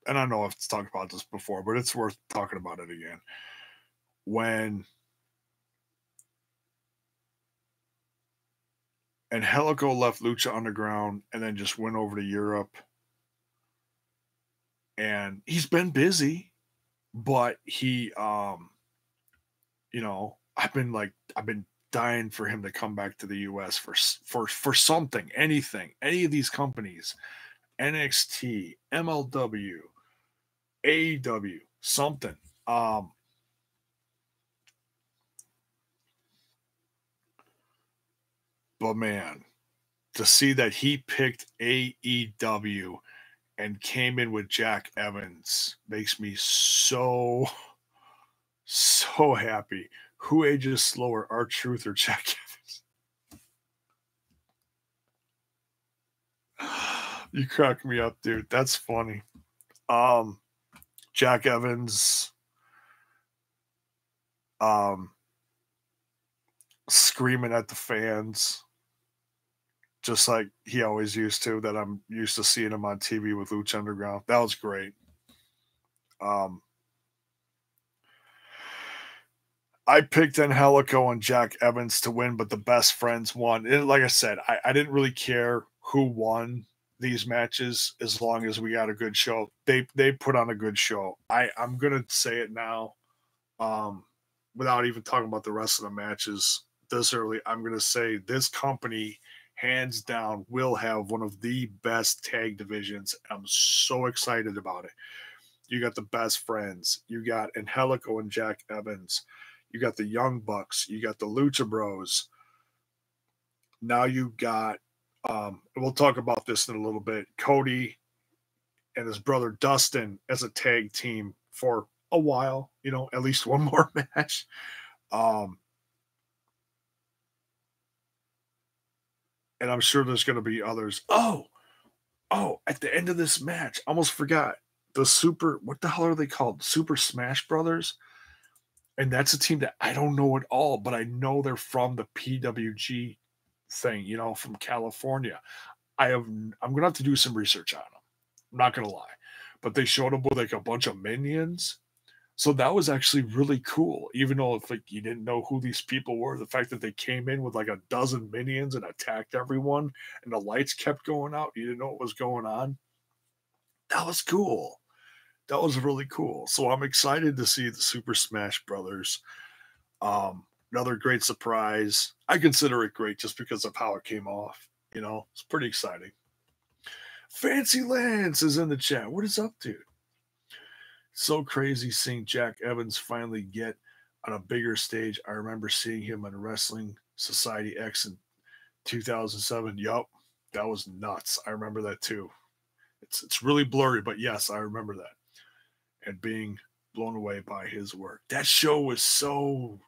and I know I've talked about this before, but it's worth talking about it again. when Angelico left Lucha Underground and then just went over to Europe. And he's been busy, but he I've been dying for him to come back to the US for something, anything, any of these companies, NXT, MLW, AEW, something. But man, to see that he picked AEW and came in with Jack Evans makes me so happy. Who ages slower, R-Truth or Jack Evans? You crack me up, dude. That's funny. Jack Evans screaming at the fans just like he always used to, that I'm used to seeing him on TV with Lucha Underground. That was great. I picked Angelico and Jack Evans to win, but the best friends won. And like I said, I didn't really care who won these matches as long as we got a good show. They put on a good show. I'm gonna say it now, without even talking about the rest of the matches this early. I'm gonna say this company, hands down, will have one of the best tag divisions. I'm so excited about it. You got the best friends. You got Angelico and Jack Evans. You got the Young Bucks. You got the Lucha Bros. Now you got, we'll talk about this in a little bit, Cody and his brother Dustin as a tag team for a while, at least one more match. And I'm sure there's going to be others. Oh, at the end of this match, I almost forgot what the hell are they called? Super Smash Brothers. And that's a team that I don't know at all, but I know they're from the PWG thing, from California. I'm gonna have to do some research on them. I'm not gonna lie, but they showed up with like a bunch of minions, so that was actually really cool. Even though if like you didn't know who these people were, the fact that they came in with like a dozen minions and attacked everyone, and the lights kept going out, you didn't know what was going on. That was cool. That was really cool. So I'm excited to see the Super Smash Brothers. Another great surprise. I consider it great just because of how it came off. It's pretty exciting. Fancy Lance is in the chat. What is up, dude? So crazy seeing Jack Evans finally get on a bigger stage. I remember seeing him on Wrestling Society X in 2007. Yup, that was nuts. I remember that too. It's really blurry, but yes, I remember that. And being blown away by his work. That show was so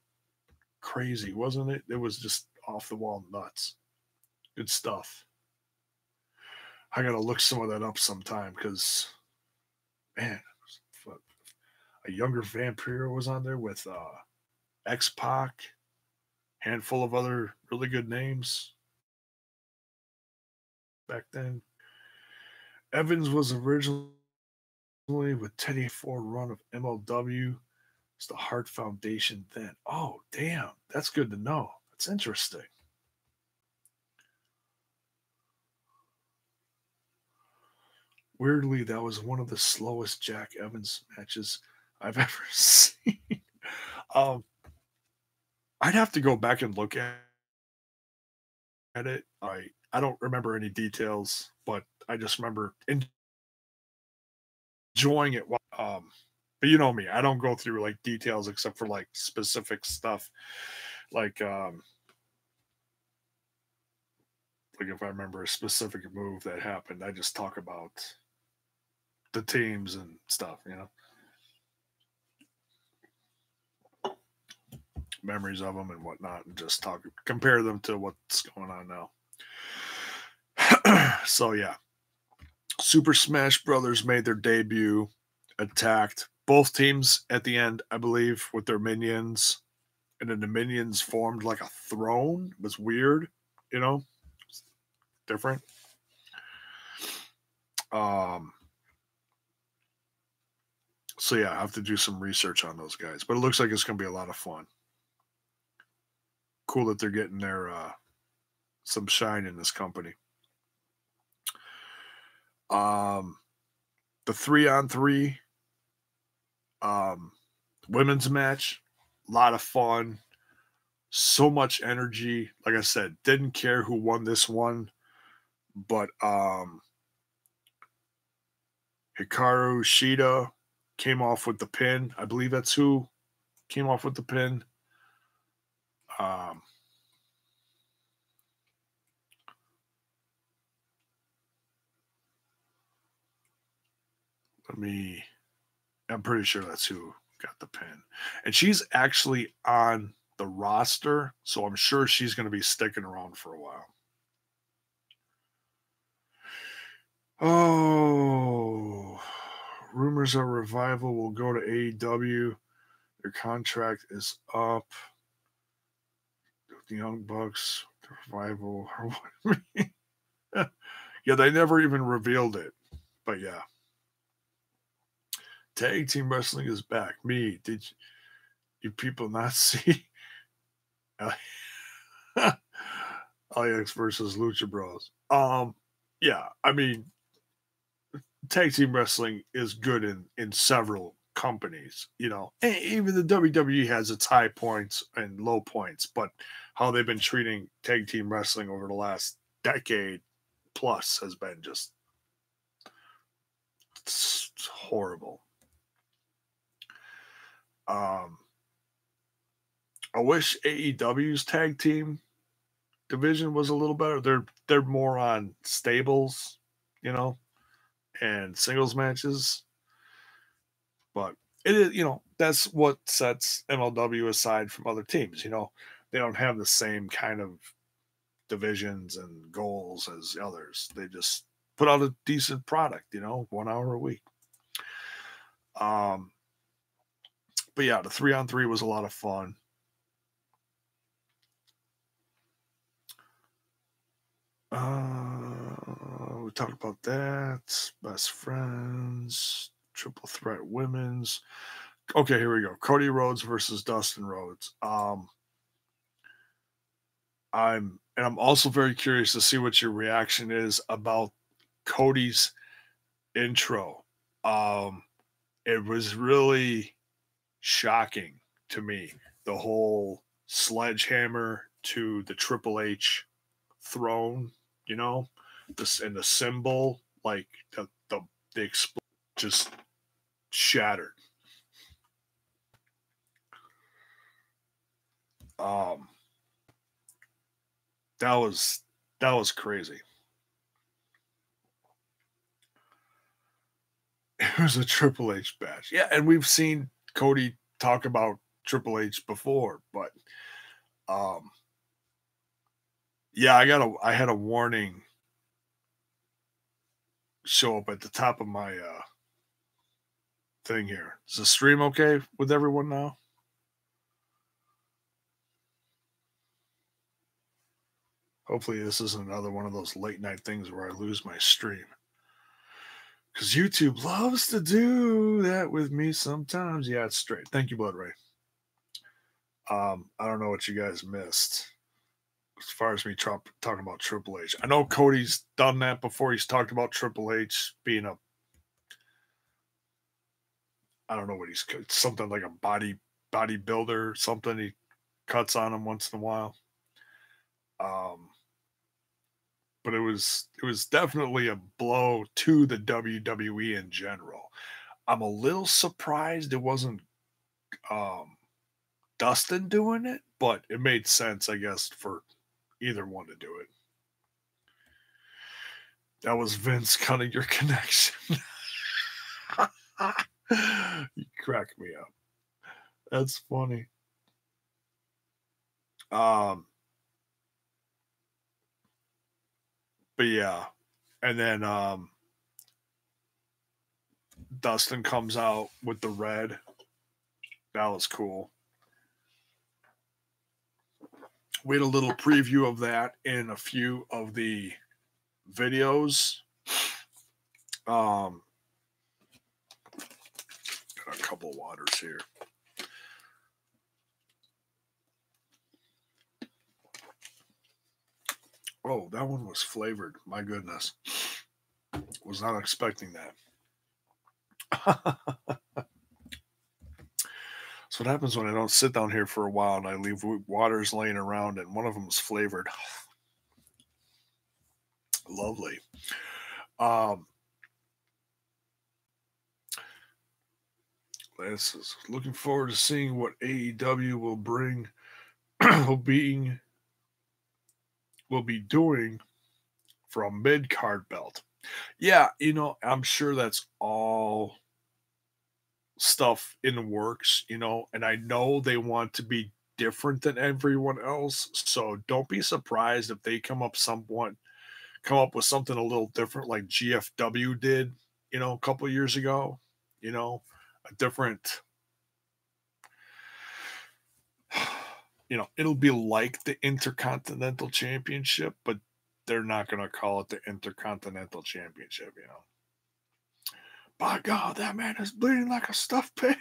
crazy, wasn't it? It was just off the wall nuts. Good stuff. I gotta look some of that up sometime because, man, a younger Vampiro was on there with X Pac, handful of other really good names back then. Evans was originally with Teddy Ford run of MLW. It's the Hart Foundation then. Oh, damn. That's good to know. That's interesting. Weirdly, that was one of the slowest Jack Evans matches I've ever seen. I'd have to go back and look at it. I don't remember any details, but I just remember enjoying it. But you know me, I don't go through like details except for like specific stuff, like if I remember a specific move that happened, I just talk about the teams and stuff. Memories of them and whatnot, and just compare them to what's going on now. So yeah, Super Smash Brothers made their debut, attacked both teams at the end, I believe, with their minions, and then the minions formed like a throne. It was weird, different. So yeah, I have to do some research on those guys. But it looks like it's going to be a lot of fun. Cool that they're getting their some shine in this company. The 3-on-3 women's match, a lot of fun, so much energy. Like I said, didn't care who won this one, but Hikaru Shida came off with the pin. I believe that's who came off with the pin. I'm pretty sure that's who got the pin. And she's actually on the roster, so I'm sure she's going to be sticking around for a while. Oh, rumors of Revival will go to AEW. Their contract is up. The Young Bucks, the Revival. Yeah, they never even revealed it. But yeah. Tag team wrestling is back. Did you people not see LAX versus Lucha Bros? Yeah, I mean, tag team wrestling is good in several companies, you know. Even the WWE has its high points and low points, but how they've been treating tag team wrestling over the last decade plus has been just horrible. I wish AEW's tag team division was a little better. They're more on stables, you know, and singles matches. But it is, you know, that's what sets MLW aside from other teams. You know, they don't have the same kind of divisions and goals as others. They just put out a decent product, you know, 1 hour a week. But yeah, the 3-on-3 was a lot of fun. We talked about that. Best friends, triple threat women's. Okay, here we go. Cody Rhodes versus Dustin Rhodes. I'm also very curious to see what your reaction is about Cody's intro. It was really shocking to me. The whole sledgehammer to the Triple H throne, you know, this and the symbol, like the explosion just shattered. That was crazy. It was a Triple H match. Yeah, and we've seen Cody talk about Triple H before, but yeah, I had a warning show up at the top of my thing here. Is the stream okay with everyone now? Hopefully this isn't another one of those late night things where I lose my stream. Because YouTube loves to do that with me sometimes. Yeah, it's straight. Thank you, Blood Ray. I don't know what you guys missed as far as me talking about Triple H. I know Cody's done that before. He's talked about Triple H being I don't know what he's something like a bodybuilder, something. He cuts on him once in a while. But it was definitely a blow to the WWE in general. I'm a little surprised it wasn't Dustin doing it, but it made sense, I guess, for either one to do it. That was Vince cutting your connection. You crack me up. That's funny. But yeah, and then Dustin comes out with the red. That was cool. We had a little preview of that in a few of the videos. Gotta a couple of waters here. Oh, that one was flavored. My goodness. Was not expecting that. That's what happens when I don't sit down here for a while and I leave waters laying around and one of them is flavored. Lovely. This is looking forward to seeing what AEW will bring, will be doing from mid card belt. Yeah, I'm sure that's all stuff in the works, and I know they want to be different than everyone else. So don't be surprised if they come up with something a little different like GFW did, a couple of years ago, a different, it'll be like the Intercontinental Championship, but they're not going to call it the Intercontinental Championship, By God, that man is bleeding like a stuffed pig.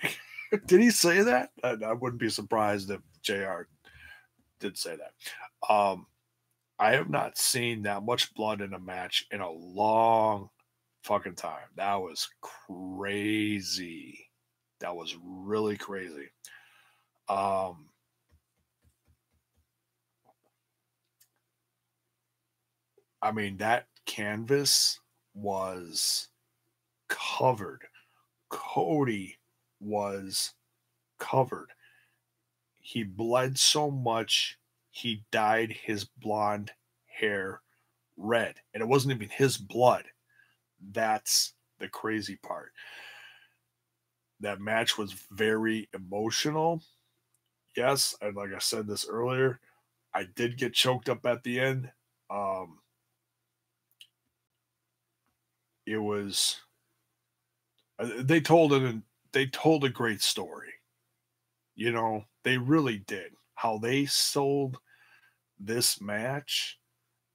Did he say that? I wouldn't be surprised if JR did say that. I have not seen that much blood in a match in a long fucking time. That was crazy. That was really crazy. I mean, that canvas was covered. Cody was covered. He bled so much, he dyed his blonde hair red. And it wasn't even his blood. That's the crazy part. That match was very emotional. Yes, and like I said this earlier, I did get choked up at the end. It was they told a great story. They really did. How they sold this match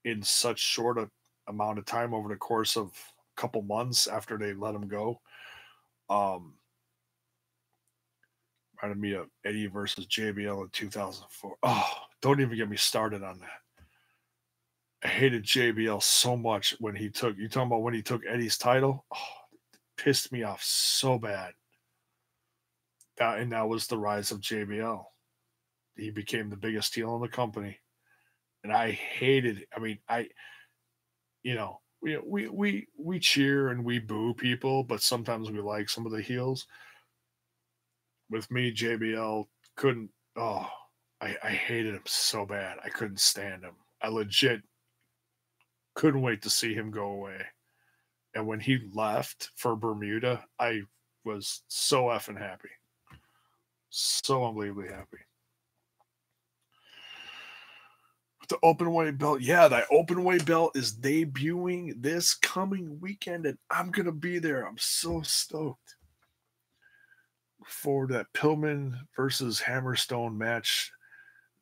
in such short amount of time over the course of a couple months after they let him go. Reminded me of Eddie versus JBL in 2004. Oh, don't even get me started on that. I hated JBL so much when you talking about when he took Eddie's title? Oh, it pissed me off so bad. That was the rise of JBL. He became the biggest heel in the company. And I hated it. I mean, we cheer and we boo people, but sometimes we like some of the heels. With me, JBL couldn't. Oh, I hated him so bad. I couldn't stand him. I legit couldn't wait to see him go away. And when he left for Bermuda, I was so effing happy. So unbelievably happy. The open weight belt, yeah, that open weight belt is debuting this coming weekend, and I'm gonna be there. I'm so stoked. For that Pillman versus Hammerstone match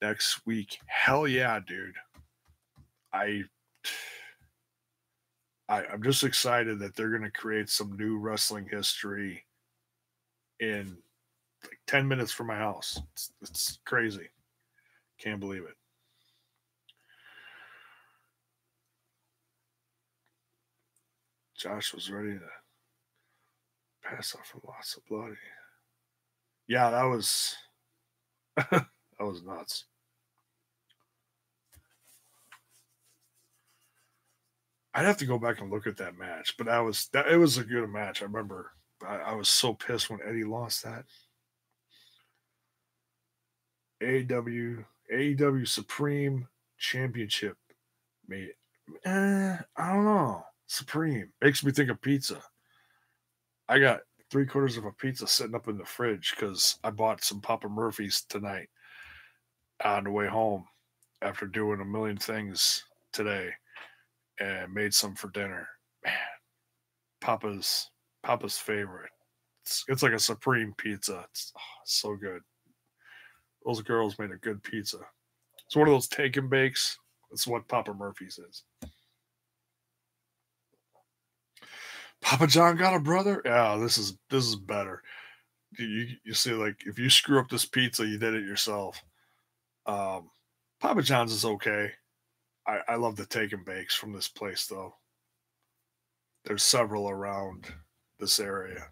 next week. Hell yeah, dude. I'm just excited that they're gonna create some new wrestling history in like 10 minutes from my house. It's crazy. Can't believe it. Josh was ready to pass off from lots of blood. Yeah, that was that was nuts. I'd have to go back and look at that match, but it was a good match. I remember I was so pissed when Eddie lost that. AEW Supreme Championship. Made I don't know. Supreme makes me think of pizza. I got 3/4 of a pizza sitting up in the fridge because I bought some Papa Murphy's tonight on the way home after doing a million things today and made some for dinner. Man, Papa's favorite. It's like a supreme pizza. It's so good. Those girls made a good pizza. It's one of those take and bakes. That's what Papa Murphy's is. Papa John got a brother? Yeah, this is better. You see, like, if you screw up this pizza, you did it yourself. Um, Papa John's is okay. I love the take and bakes from this place though. There's several around this area.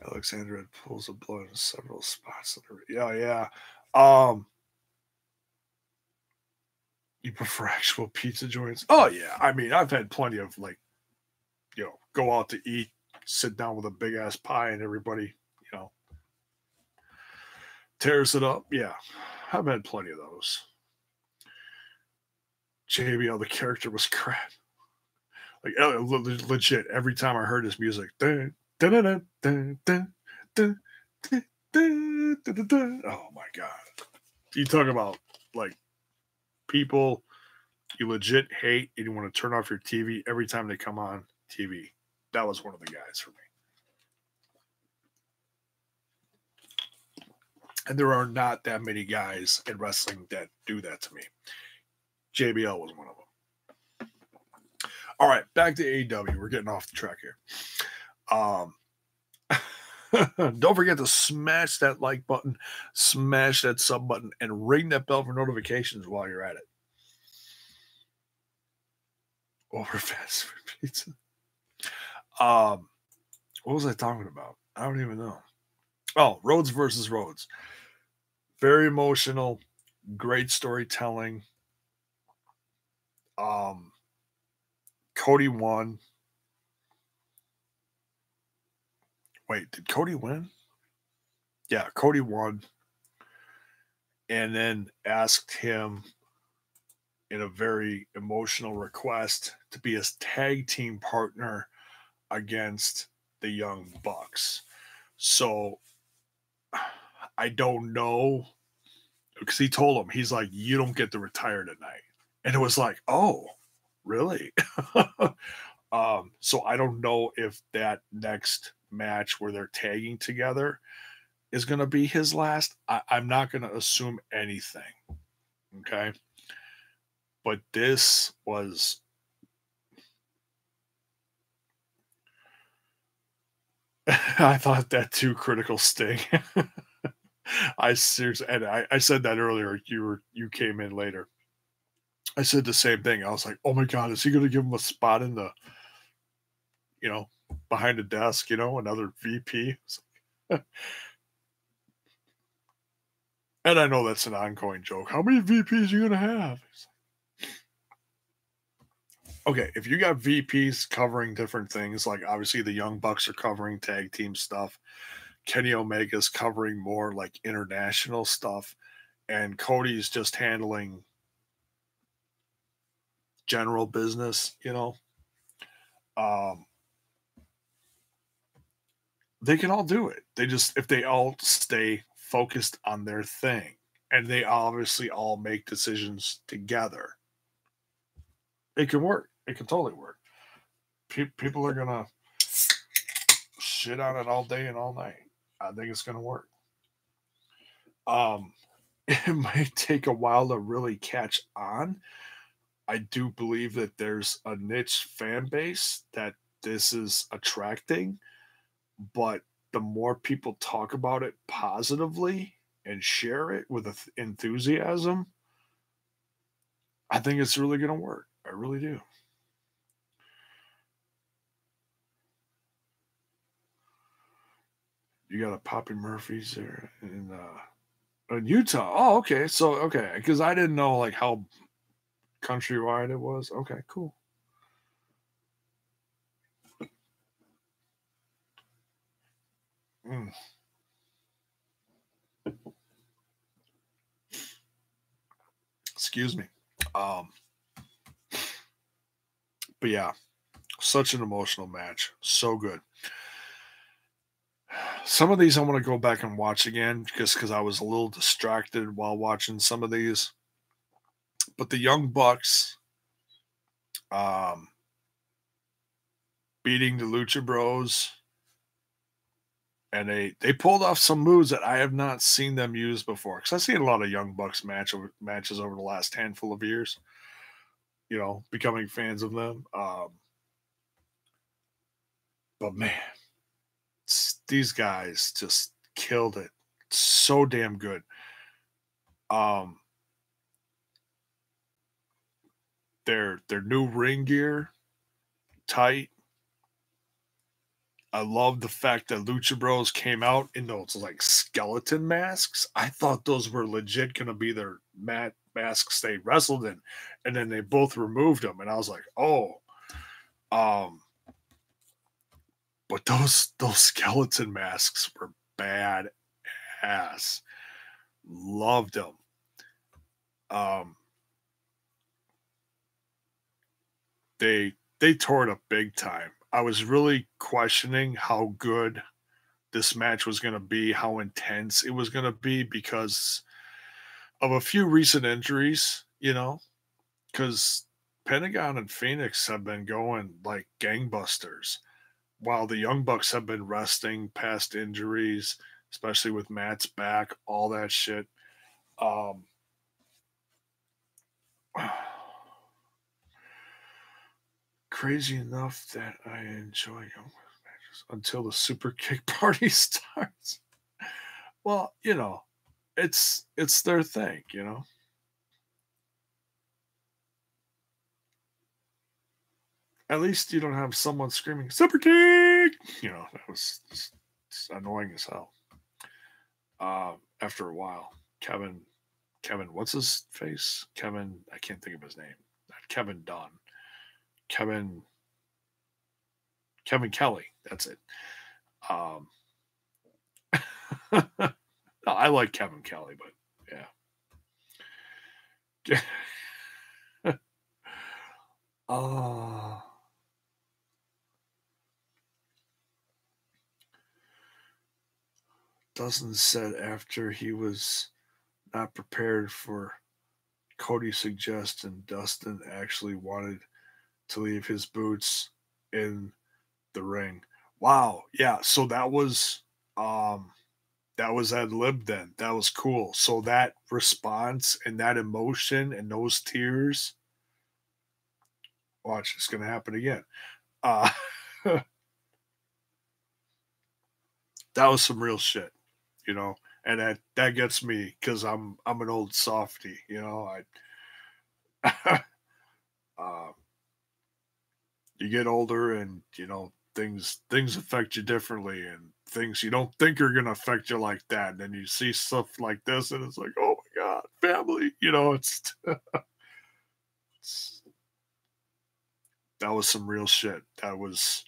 Alexandra had pools of blood in several spots. Yeah, yeah. Um, you prefer actual pizza joints? Oh yeah. I mean, I've had plenty of like, go out to eat, sit down with a big ass pie, and everybody, you know, tears it up. Yeah, I've had plenty of those. JBL, the character was crap. Like legit, every time I heard his music, dun, dun, dun, dun, dun, dun, dun, dun, dun, dun, dun. Oh my god! You talk about like people you legit hate and you want to turn off your TV every time they come on TV. That was one of the guys for me. And there are not that many guys in wrestling that do that to me. JBL was one of them. All right, back to AEW. We're getting off the track here. Don't forget to smash that like button, smash that sub button, and ring that bell for notifications while you're at it. Over fast food pizza. What was I talking about? I don't even know. Oh, Rhodes versus Rhodes. Very emotional, great storytelling. Cody won. Wait, did Cody win? Yeah, Cody won. And then asked him in a very emotional request to be his tag team partner against the Young Bucks. So I don't know, because he told him, he's like, you don't get to retire tonight. And it was like, oh, really? So I don't know if that next match where they're tagging together is going to be his last. I'm not going to assume anything. Okay. But this was. I thought that too, Critical Sting. I seriously, and I said that earlier. You came in later. I said the same thing. I was like, oh my god, is he going to give him a spot in the, behind the desk? Another VP. And I know that's an ongoing joke. How many VPs are you going to have? Okay, if you got VPs covering different things, like obviously the Young Bucks are covering tag team stuff, Kenny Omega's covering more like international stuff, and Cody's just handling general business, they can all do it. If they all stay focused on their thing, and they obviously all make decisions together, it can work. It can totally work. People are gonna shit on it all day and all night. I think it's gonna work. It might take a while to really catch on. I do believe that there's a niche fan base that this is attracting, but the more people talk about it positively and share it with enthusiasm, I think it's really going to work. I really do. You got a Poppy Murphy's there in Utah. Oh, okay. So, okay. Because I didn't know like how countrywide it was. Okay, cool. Mm. Excuse me. But yeah, such an emotional match. So good. Some of these I want to go back and watch again just because I was a little distracted while watching some of these. But the Young Bucks beating the Lucha Bros, and they pulled off some moves that I have not seen them use before. Because I've seen a lot of Young Bucks matches over the last handful of years. Becoming fans of them. But man, these guys just killed it. So damn good. Um, their new ring gear, tight. I love the fact that Lucha Bros came out in those like skeleton masks. I thought those were legit gonna be their masks they wrestled in, and then they both removed them, and I was like, oh, um, but those skeleton masks were bad ass. Loved them. Um, they tore it up big time. I was really questioning how good this match was going to be, how intense it was going to be because of a few recent injuries, because Pentagon and Phoenix have been going like gangbusters while the Young Bucks have been resting past injuries, especially with Matt's back, all that shit. Um, crazy enough that I enjoy Young Bucks matches until the Super Kick Party starts. Well, it's their thing. At least you don't have someone screaming "Super Kick." That was just annoying as hell. After a while, Kevin, what's his face? Kevin, I can't think of his name. Not Kevin Dunn. Kevin Kevin Kelly. That's it. Um, no, I like Kevin Kelly, but yeah. uh, Dustin said after he was not prepared for Cody's suggestion, Dustin actually wanted to leave his boots in the ring. Wow. Yeah. So that was ad lib then. That was cool. So that response and that emotion and those tears, watch, it's gonna happen again. Uh that was some real shit, and that gets me because I'm an old softy, I you get older and things affect you differently and things you don't think are gonna affect you like that. And then you see stuff like this and it's like, oh my god, family, it's that was some real shit. That was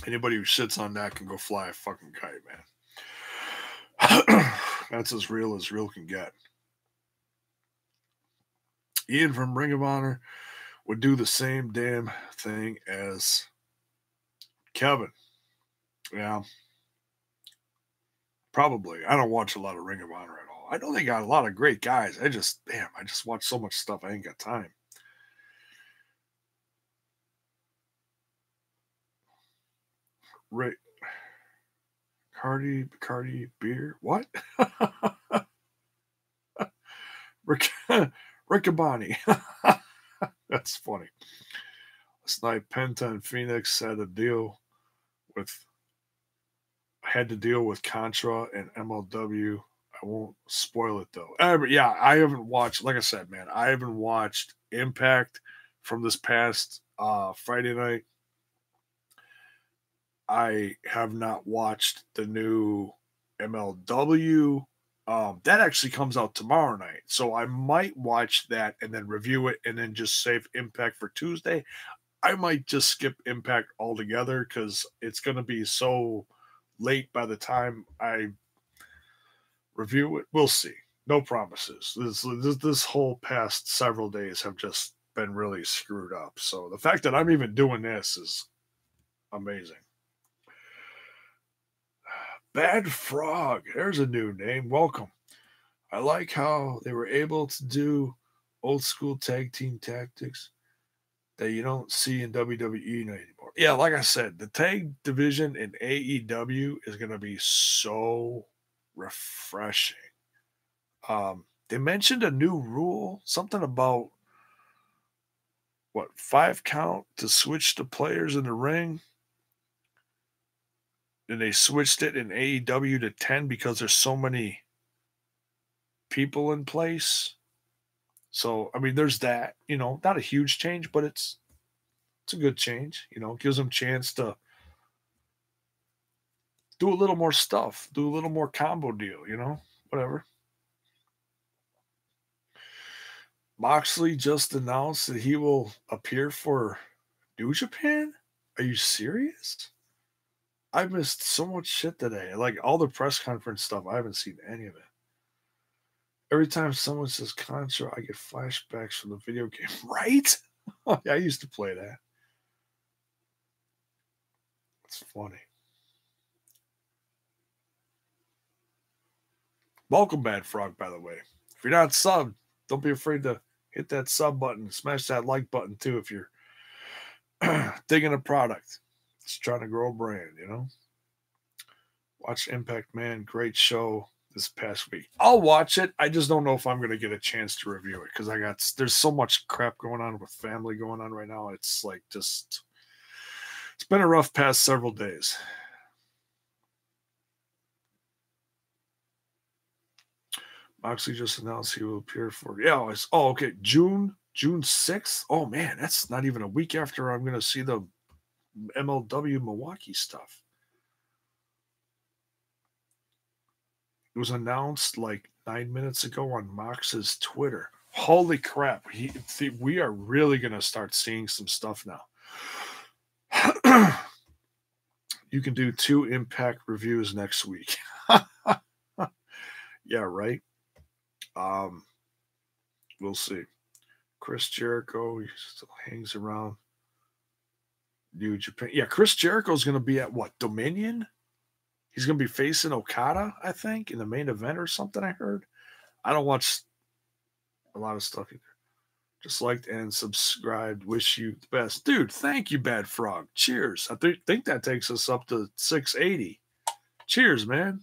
anybody who shits on that can go fly a fucking kite, man. That's as real can get. Ian from Ring of Honor would do the same damn thing as Kevin. Yeah, probably. I don't watch a lot of Ring of Honor at all. I know they got a lot of great guys. I just watch so much stuff. I ain't got time. Rick, Cardi beer. What? Rick, Riccaboni. That's funny. Last night, Penta and Phoenix with had to deal with Contra and MLW. I won't spoil it though. But yeah, I haven't watched. Like I said, man, I haven't watched Impact from this past Friday night. I have not watched the new MLW. That actually comes out tomorrow night, so I might watch that and then review it, and then just save Impact for Tuesday. I might just skip Impact altogether because it's going to be so late by the time I review it. We'll see. No promises. This whole past several days have just been really screwed up. So the fact that I'm even doing this is amazing. Bad Frog. There's a new name. Welcome. I like how they were able to do old school tag team tactics that you don't see in WWE anymore. Yeah, like I said, the tag division in AEW is going to be so refreshing. They mentioned a new rule, something about what 5 count to switch the players in the ring. And they switched it in AEW to 10 because there's so many people in place. So I mean, there's that. Not a huge change, but it's a good change. Gives them a chance to do a little more stuff, do a little more combo deal. Whatever. Moxley just announced that he will appear for New Japan. Are you serious? I missed so much shit today. Like all the press conference stuff, I haven't seen any of it. Every time someone says Contra, I get flashbacks from the video game. Right? Oh, yeah, I used to play that. It's funny. Welcome, Bad Frog, by the way. If you're not subbed, don't be afraid to hit that sub button. Smash that like button, too, if you're digging a product. It's trying to grow a brand, Watch Impact Man. Great show this past week. I'll watch it. I just don't know if I'm going to get a chance to review it because there's so much crap going on with family going on right now. It's like it's been a rough past several days. Moxley just announced he will appear for okay, June 6th. Oh man, that's not even a week after I'm going to see the MLW Milwaukee stuff. It was announced like 9 minutes ago on Mox's Twitter. Holy crap. We are really going to start seeing some stuff now. You can do 2 Impact reviews next week. Yeah, right. We'll see. Chris Jericho, he still hangs around New Japan. Yeah, Chris Jericho is going to be at what? Dominion? He's going to be facing Okada, I think, in the main event or something, I heard. I don't watch a lot of stuff either. Just liked and subscribed. Wish you the best. Dude, thank you, Bad Frog. Cheers. I think that takes us up to 680. Cheers, man.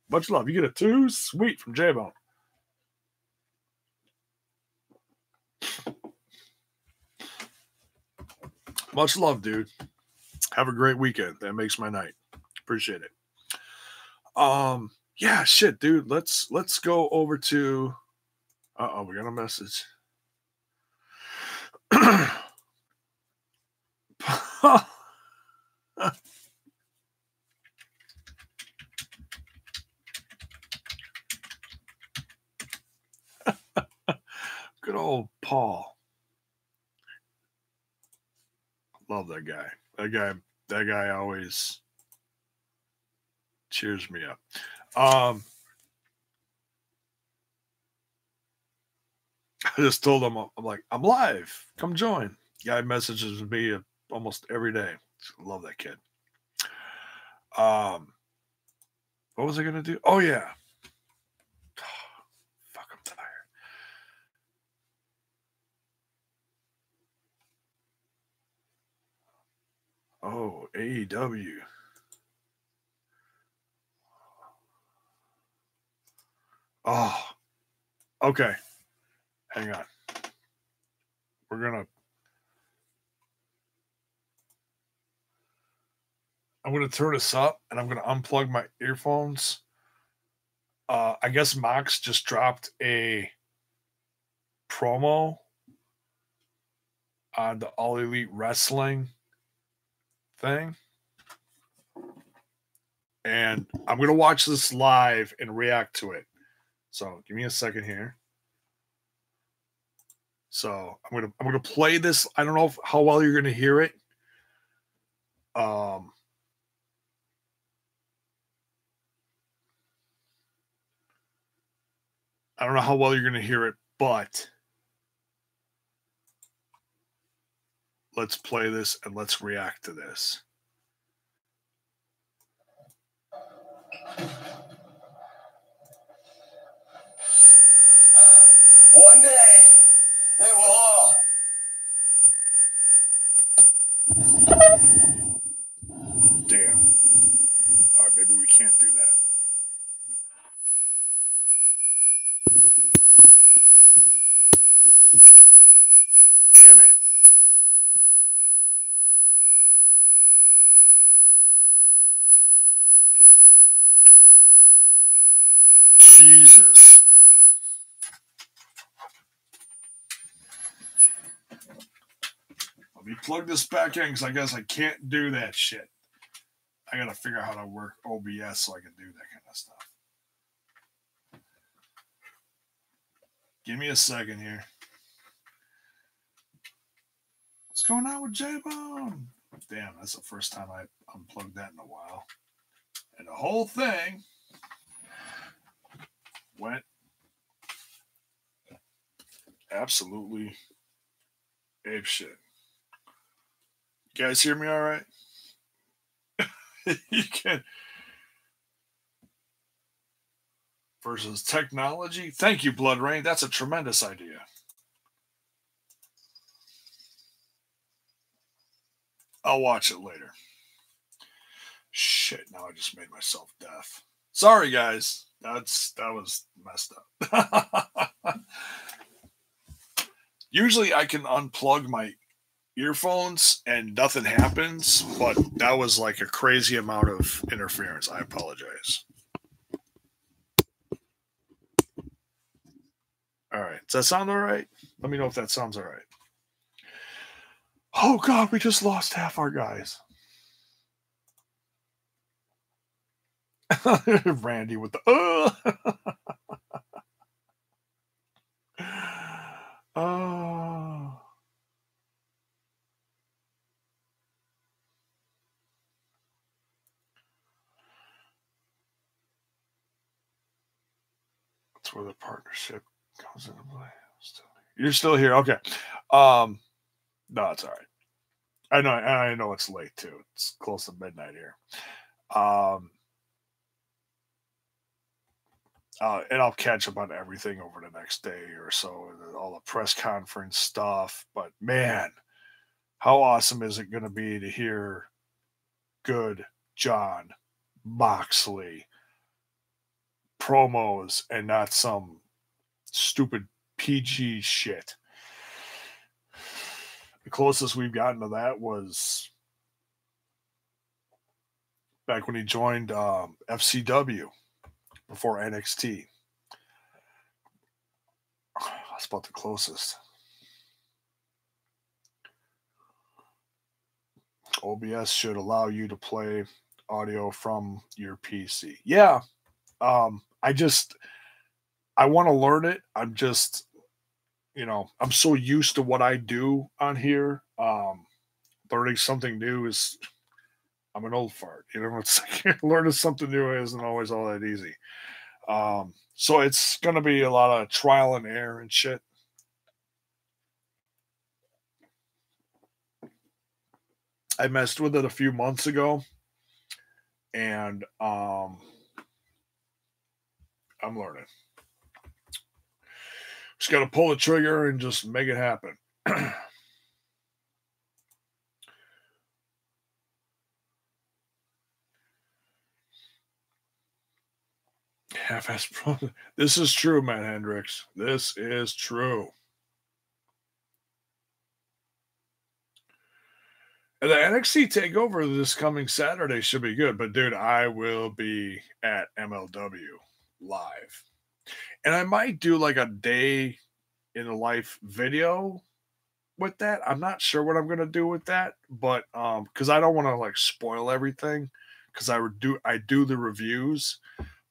Much love. You get a 2? Sweet, from J-Bone. Much love, dude. Have a great weekend. That makes my night. Appreciate it. Yeah, shit, dude. Let's go over to we got a message. Good old Paul. Love that guy. That guy always cheers me up. I just told him, I'm like, I'm live. Come join. Guy messages me almost every day. Love that kid. What was I gonna do? Oh yeah. Fuck, I'm tired. Oh, AEW. Oh, okay. Hang on. I'm gonna turn this up and I'm gonna unplug my earphones. I guess Mox just dropped a promo on the All Elite Wrestling thing. And I'm gonna watch this live and react to it. So give me a second here. So I'm gonna play this. I don't know how well you're gonna hear it. I don't know how well you're gonna hear it, but let's play this and let's react to this. One day, they will all. Damn. All right, maybe we can't do that. Jesus. Let me plug this back in because I guess I can't do that shit. I gotta figure out how to work OBS so I can do that kind of stuff. Give me a second here. What's going on with J-Bone? Damn, that's the first time I unplugged that in a while. And the whole thing went absolutely apeshit. You guys hear me all right? You can. Versus technology. Thank you, Blood Rain. That's a tremendous idea. I'll watch it later. Shit, now I just made myself deaf. Sorry, guys. That was messed up. Usually I can unplug my earphones and nothing happens, but that was like a crazy amount of interference. I apologize. All right. Does that sound all right? Let me know if that sounds all right. Oh, God, we just lost half our guys. Randy with the oh. That's where the partnership comes into play. You're still here. Okay. No, it's all right. I know it's late too. It's close to midnight here. And I'll catch up on everything over the next day or so, all the press conference stuff. But man, how awesome is it going to be to hear good Jon Moxley promos and not some stupid PG shit. The closest we've gotten to that was back when he joined FCW before NXT. That's about the closest. OBS should allow you to play audio from your PC. Yeah. I want to learn it. I'm just, I'm so used to what I do on here. Learning something new is, I'm an old fart. It's like learning something new isn't always all that easy. So it's going to be a lot of trial and error and shit. I messed with it a few months ago, and I'm learning. Just got to pull the trigger and just make it happen. Half-ass pro. This is true, Matt Hendricks. This is true. And the NXT takeover this coming Saturday should be good. But dude, I will be at MLW live. And I might do like a day in the life video with that. I'm not sure what I'm gonna do with that, but because I don't want to like spoil everything, because I do the reviews,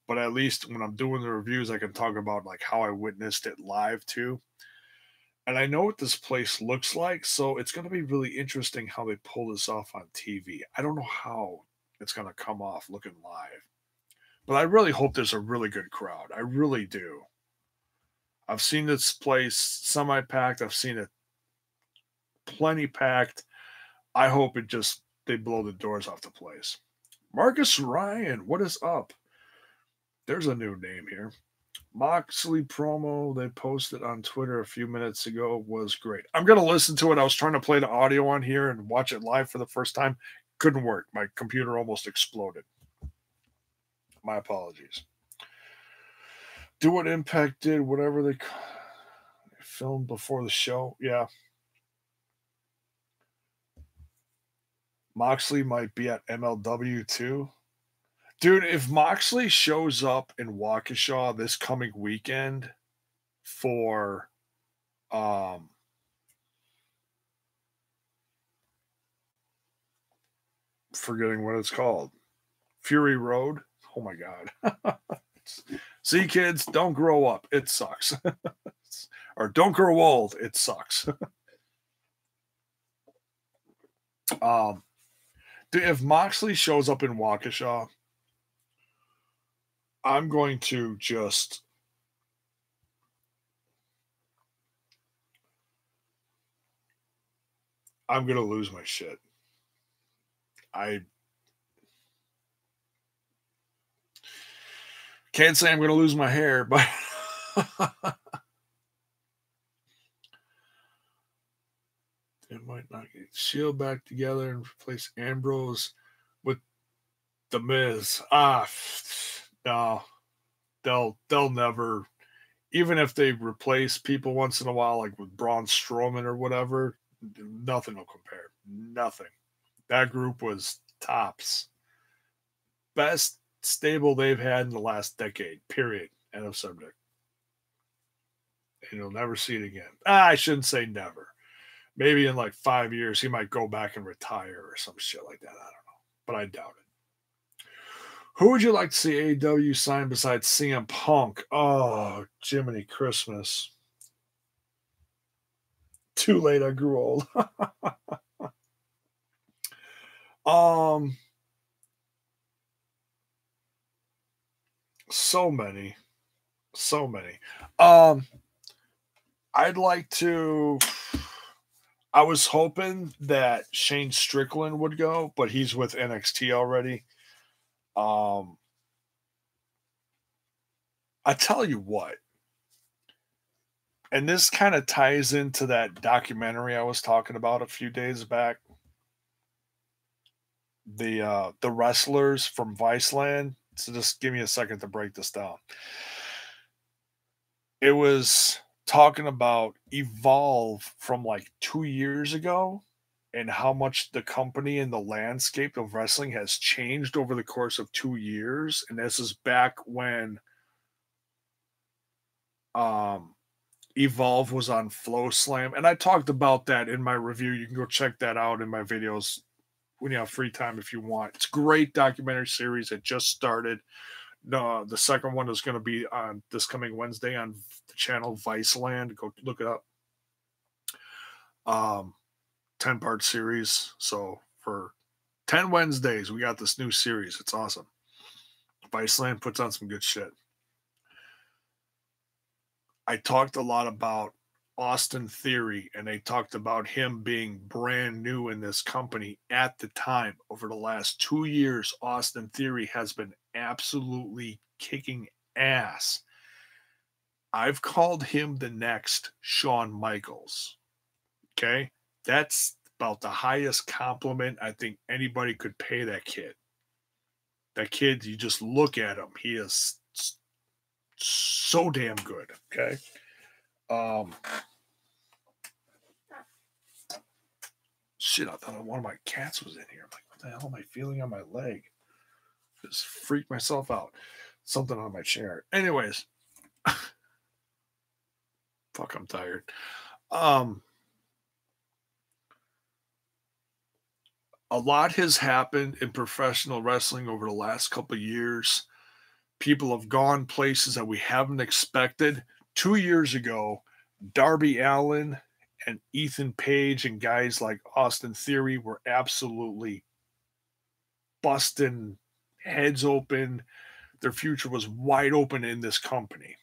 but at least when I'm doing the reviews, I can talk about like how I witnessed it live too. And I know what this place looks like, so it's going to be really interesting how they pull this off on TV. I don't know how it's going to come off looking live, but I really hope there's a really good crowd. I really do. I've seen this place semi-packed. I've seen it plenty packed. I hope they blow the doors off the place. Marcus Ryan, what is up? There's a new name here. Moxley promo they posted on Twitter a few minutes ago was great. I'm going to listen to it. I was trying to play the audio on here and watch it live for the first time. Couldn't work. My computer almost exploded. My apologies. Do what Impact did, whatever they filmed before the show. Yeah. Moxley might be at MLW too. Dude, if Moxley shows up in Waukesha this coming weekend for um forgetting what it's called. Fury Road. Oh my god. See, kids, don't grow up. It sucks. Or don't grow old. It sucks. Dude, if Moxley shows up in Waukesha, I'm going to just I'm gonna lose my shit. I can't say I'm gonna lose my hair, but it might not get Shield back together and replace Ambrose with the Miz. No, they'll never. Even if they replace people once in a while, like with Braun Strowman or whatever, nothing will compare. Nothing. That group was tops. Best stable they've had in the last decade. Period. End of subject. And you'll never see it again. I shouldn't say never. Maybe in like 5 years he might go back and retire or some shit like that. I don't know, but I doubt it. Who would you like to see AEW sign besides CM Punk? Oh, Jiminy Christmas. Too late, I grew old. So many. So many. I'd like to. I was hoping that Shane Strickland would go, but he's with NXT already. I tell you what, and this kind of ties into that documentary I was talking about a few days back. The wrestlers from Viceland. So just give me a second to break this down. It was talking about Evolve from like 2 years ago and how much the company and the landscape of wrestling has changed over the course of 2 years. And this is back when Evolve was on Flow Slam. And I talked about that in my review. You can go check that out in my videos when you have free time if you want. It's a great documentary series. It just started. No, the second one is going to be on this coming Wednesday on the channel Viceland. Go look it up. 10-part series. So for 10 Wednesdays, we got this new series. It's awesome. Viceland puts on some good shit. I talked a lot about Austin Theory, and they talked about him being brand new in this company at the time. Over the last 2 years, Austin Theory has been absolutely kicking ass. I've called him the next Shawn Michaels. Okay? That's about the highest compliment I think anybody could pay that kid. That kid, you just look at him, he is so damn good. Okay? Shit, I thought one of my cats was in here. I'm like, what the hell am I feeling on my leg? Just freaked myself out. Something on my chair. Anyways. Fuck, I'm tired. A lot has happened in professional wrestling over the last couple of years. People have gone places that we haven't expected. 2 years ago, Darby Allin and Ethan Page and guys like Austin Theory were absolutely busting heads open. Their future was wide open in this company.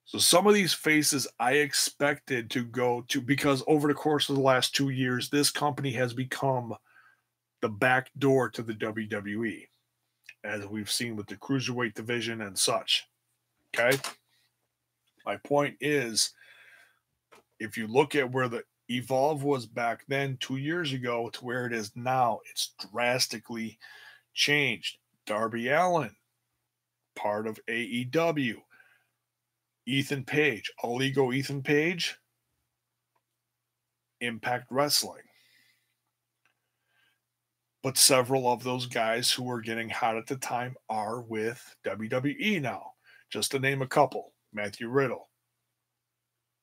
So some of these faces I expected to go to, because over the course of the last 2 years, this company has become the back door to the WWE, as we've seen with the Cruiserweight division and such. Okay? My point is, if you look at where the Evolve was back then 2 years ago to where it is now, it's drastically changed. Darby Allin, part of AEW. Ethan Page, All Ego Ethan Page, Impact Wrestling. But several of those guys who were getting hot at the time are with WWE now. Just to name a couple: Matthew Riddle,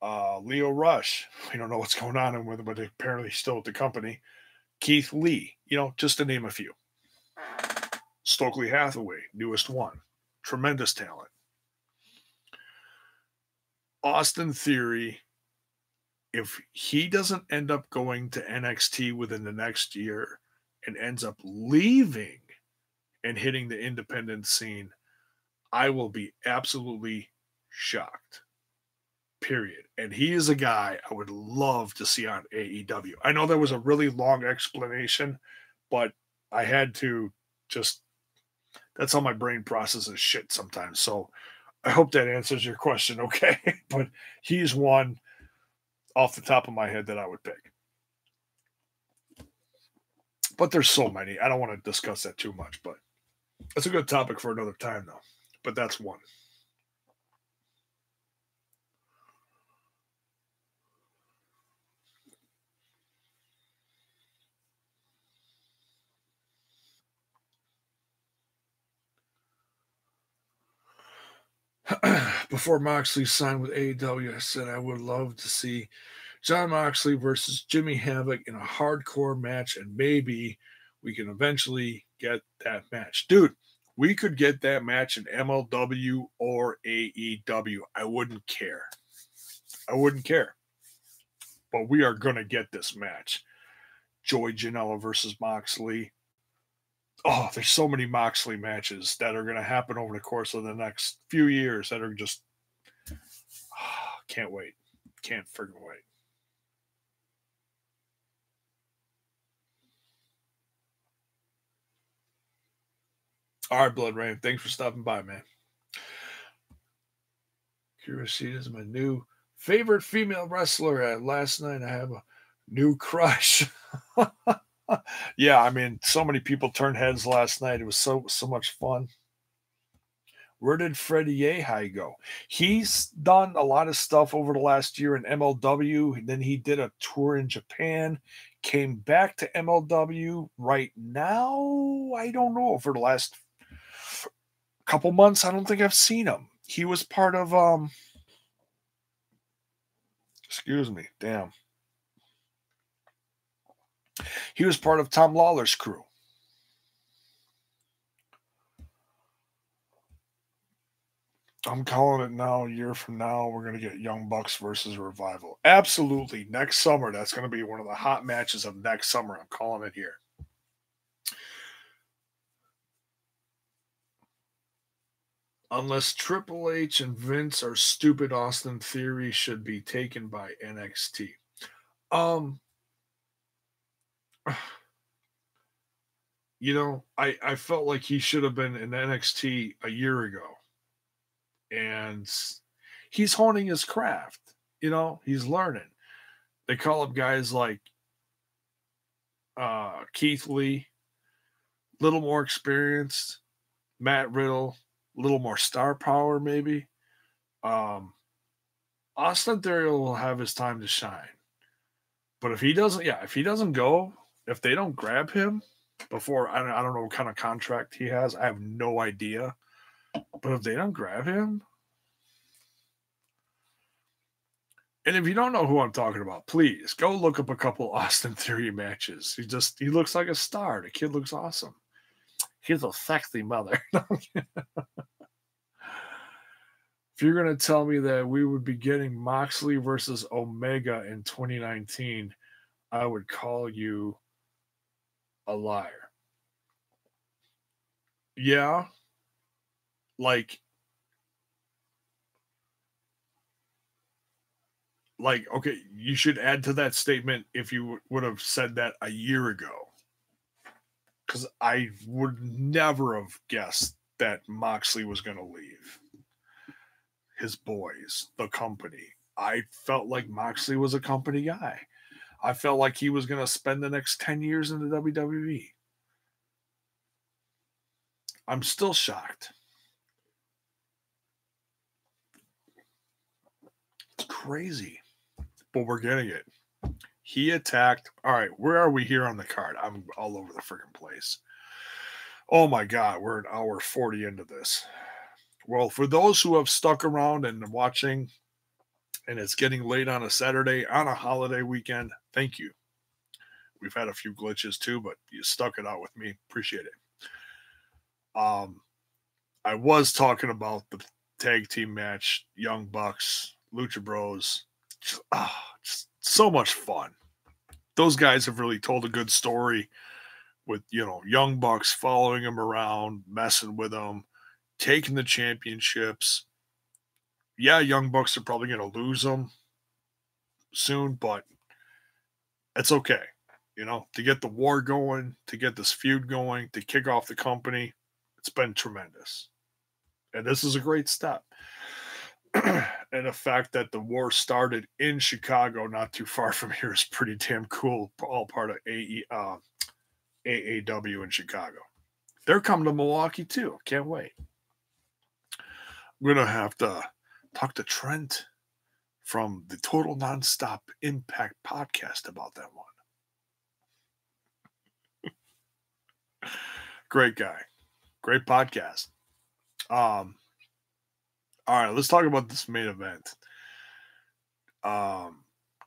Leo Rush. We don't know what's going on with him, but apparently he's still at the company. Keith Lee, just to name a few. Stokely Hathaway, newest one. Tremendous talent. Austin Theory, if he doesn't end up going to NXT within the next year and ends up leaving and hitting the independent scene, I will be absolutely shocked. Period. And he is a guy I would love to see on AEW. I know that was a really long explanation, but I had to just, that's how my brain processes shit sometimes. So I hope that answers your question, okay? But he's one off the top of my head that I would pick. But there's so many. I don't want to discuss that too much, but it's a good topic for another time, though. But that's one. Before Moxley signed with AEW, I said I would love to see Jon Moxley versus Jimmy Havoc in a hardcore match, and maybe we can eventually get that match. Dude, we could get that match in MLW or AEW. I wouldn't care. I wouldn't care. But we are going to get this match. Joey Janela versus Moxley. Oh, there's so many Moxley matches that are going to happen over the course of the next few years that are just can't wait. Can't friggin' wait. All right, Blood Rain. Thanks for stopping by, man. Kurashida is my new favorite female wrestler. Last night I have a new crush. Yeah, I mean, so many people turned heads last night. It was so much fun. Where did Freddie Yehai go? He's done a lot of stuff over the last year in MLW. And then he did a tour in Japan, came back to MLW. Right now, I don't know. For the last couple months, I don't think I've seen him. He was part of excuse me, damn. He was part of Tom Lawler's crew. I'm calling it now. A year from now, we're going to get Young Bucks versus Revival. Absolutely. Next summer, that's going to be one of the hot matches of next summer. I'm calling it here. Unless Triple H and Vince are stupid, Austin Theory should be taken by NXT. I felt like he should have been in NXT a year ago. And he's honing his craft. He's learning. They call up guys like Keith Lee, little more experienced, Matt Riddle, a little more star power, maybe. Austin Theory will have his time to shine. But if he doesn't go, if they don't grab him before, I don't know what kind of contract he has. I have no idea. But if they don't grab him, and if you don't know who I'm talking about, please go look up a couple Austin Theory matches. He looks like a star. The kid looks awesome. He's a sexy mother. If you're going to tell me that we would be getting Moxley versus Omega in 2019, I would call you a liar. Yeah. Okay, you should add to that statement if you would have said that a year ago. Because I would never have guessed that Moxley was going to leave his boys, the company. I felt like Moxley was a company guy. I felt like he was going to spend the next 10 years in the WWE. I'm still shocked. It's crazy. But we're getting it. He attacked. All right, where are we here on the card? I'm all over the freaking place. Oh my God, we're an hour 40 into this. Well, for those who have stuck around and watching, and it's getting late on a Saturday on a holiday weekend, thank you. We've had a few glitches too, but you stuck it out with me. Appreciate it. I was talking about the tag team match, Young Bucks, Lucha Bros. Just so much fun. Those guys have really told a good story with, Young Bucks following him around, messing with him, taking the championships. Yeah, Young Bucks are probably going to lose them soon, but it's okay. To get the war going, to get this feud going, to kick off the company, it's been tremendous. And this is a great step. And the fact that the war started in Chicago, not too far from here, is pretty damn cool. All part of AAW in Chicago. They're coming to Milwaukee too. Can't wait. I'm going to have to talk to Trent from the Total Nonstop Impact podcast about that one. Great guy. Great podcast. All right, let's talk about this main event.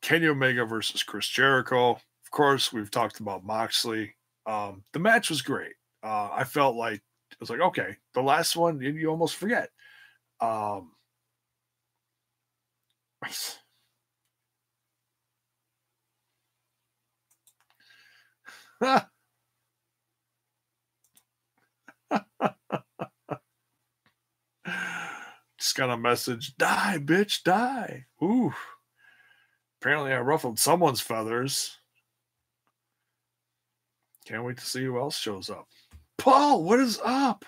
Kenny Omega versus Chris Jericho. Of course, we've talked about Moxley. The match was great. I felt like it was like, okay, the last one you almost forget. Just got a message, die, bitch, die. Ooh. Apparently I ruffled someone's feathers. Can't wait to see who else shows up. Paul, what is up?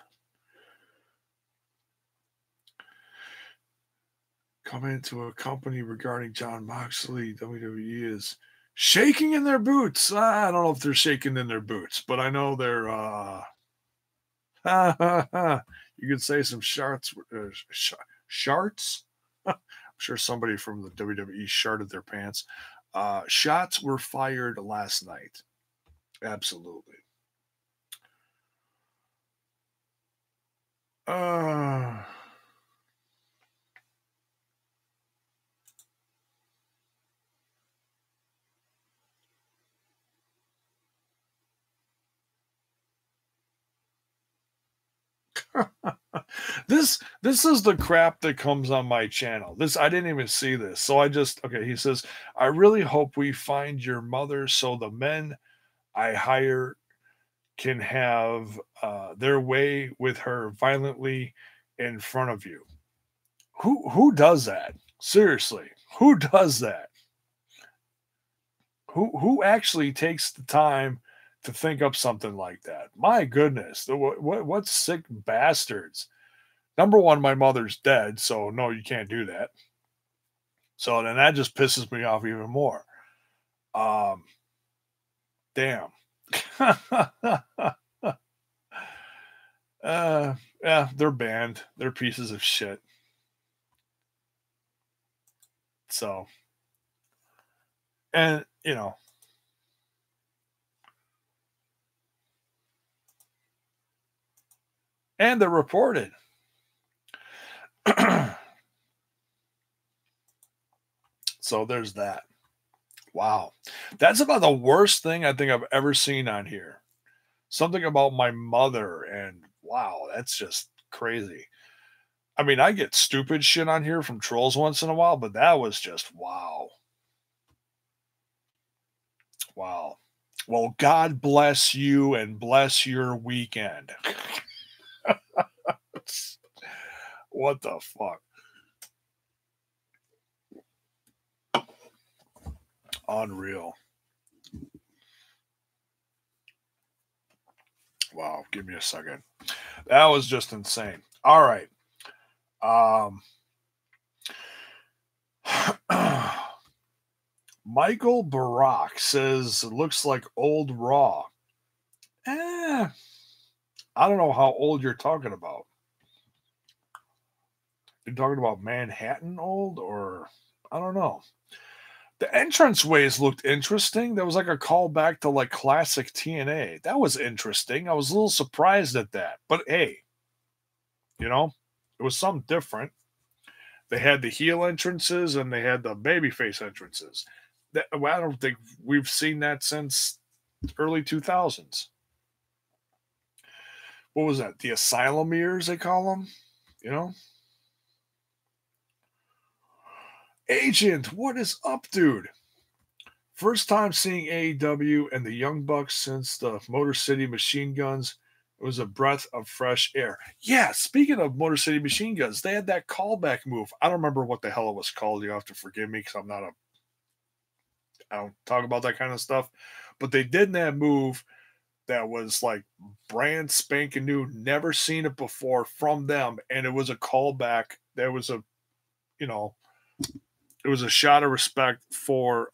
Coming to a company regarding Jon Moxley, WWE is shaking in their boots. I don't know if they're shaking in their boots, but I know they're you could say some sharts. Sharts? I'm sure somebody from the WWE sharted their pants. Shots were fired last night. Absolutely. This is the crap that comes on my channel. I didn't even see this. So he says, I really hope we find your mother so the men I hire can have their way with her violently in front of you. Who does that? Seriously, who does that? Who actually takes the time to think up something like that? My goodness, what sick bastards. Number one, my mother's dead, so no, you can't do that. So then that just pisses me off even more. Damn. Yeah, they're banned. They're pieces of shit. So, and and they're reported. So there's that. Wow. That's about the worst thing I think I've ever seen on here. Something about my mother, and wow, that's just crazy. I mean, I get stupid shit on here from trolls once in a while, but that was just wow. Wow. Well, God bless you and bless your weekend. What the fuck? Unreal. Wow, give me a second. That was just insane. All right. Michael Barack says it looks like old Raw. I don't know how old you're talking about. You're talking about Manhattan old, or I don't know. The entranceways looked interesting. There was like a callback to like classic TNA. That was interesting. I was a little surprised at that. But hey, you know, it was something different. They had the heel entrances and they had the babyface entrances. Well, I don't think we've seen that since early 2000s. What was that? The Asylum years, they call them? You know? Agent, what is up, dude? First time seeing AEW and the Young Bucks since the Motor City Machine Guns. It was a breath of fresh air. Yeah, speaking of Motor City Machine Guns, they had that callback move. I don't remember what the hell it was called. You have to forgive me because I don't talk about that kind of stuff. But they did that move that was like brand spanking new, never seen it before from them, and it was a callback. There was a, you know, it was a shot of respect for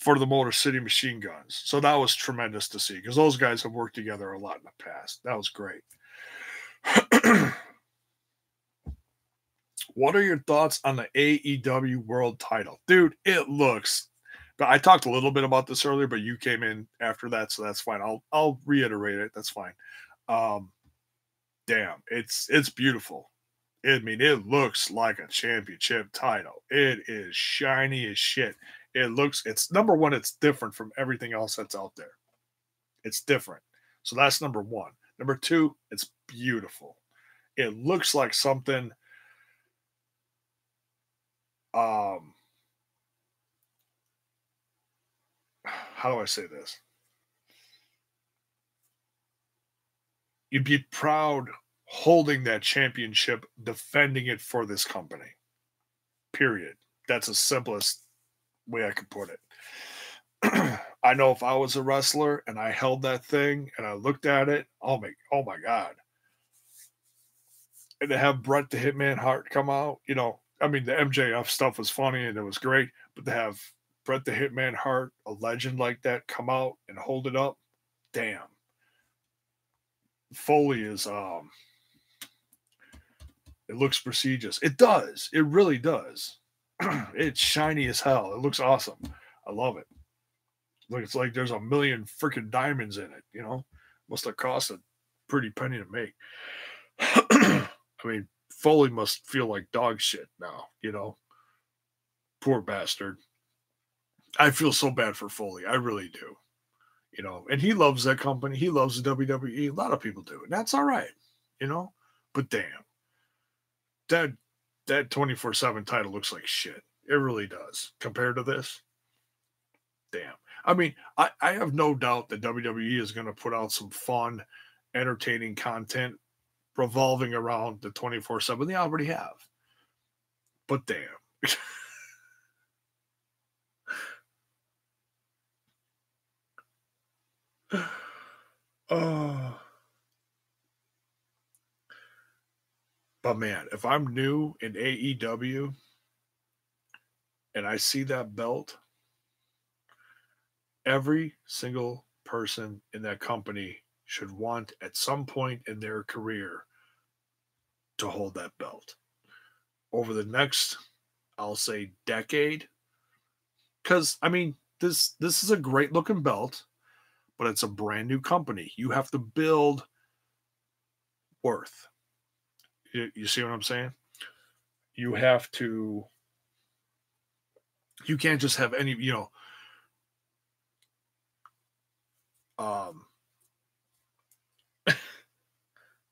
the Motor City Machine Guns. So that was tremendous to see because those guys have worked together a lot in the past. That was great. What are your thoughts on the AEW World Title? Dude, it looks. But I talked a little bit about this earlier, but you came in after that, so that's fine. I'll reiterate it. That's fine. Damn, it's beautiful. I mean, it looks like a championship title. It is shiny as shit. It's number one, it's different from everything else that's out there. It's different. So that's number one. Number two, it's beautiful. It looks like something how do I say this? You'd be proud holding that championship, defending it for this company. Period. That's the simplest way I could put it. I know if I was a wrestler and I held that thing and I looked at it, oh my God. And to have Bret the Hitman Hart come out, I mean, the MJF stuff was funny and it was great, but to have Bret the Hitman Hart, a legend like that, come out and hold it up, damn. Foley is, it looks prestigious. It does. It really does. It's shiny as hell. It looks awesome. I love it. It's like there's a million freaking diamonds in it, Must have cost a pretty penny to make. I mean, Foley must feel like dog shit now, Poor bastard. I feel so bad for Foley. I really do. And he loves that company. He loves the WWE. A lot of people do. And that's all right, But damn. That 24/7 title looks like shit. It really does. Compared to this. Damn. I mean, I have no doubt that WWE is going to put out some fun, entertaining content revolving around the 24/7. They already have. But damn. Oh. But man, if I'm new in AEW and I see that belt, every single person in that company should want at some point in their career to hold that belt. Over the next, I'll say, decade. Because, I mean, this is a great looking belt, but it's a brand new company. You have to build worth. You see what I'm saying? You have to. You can't just have any, can't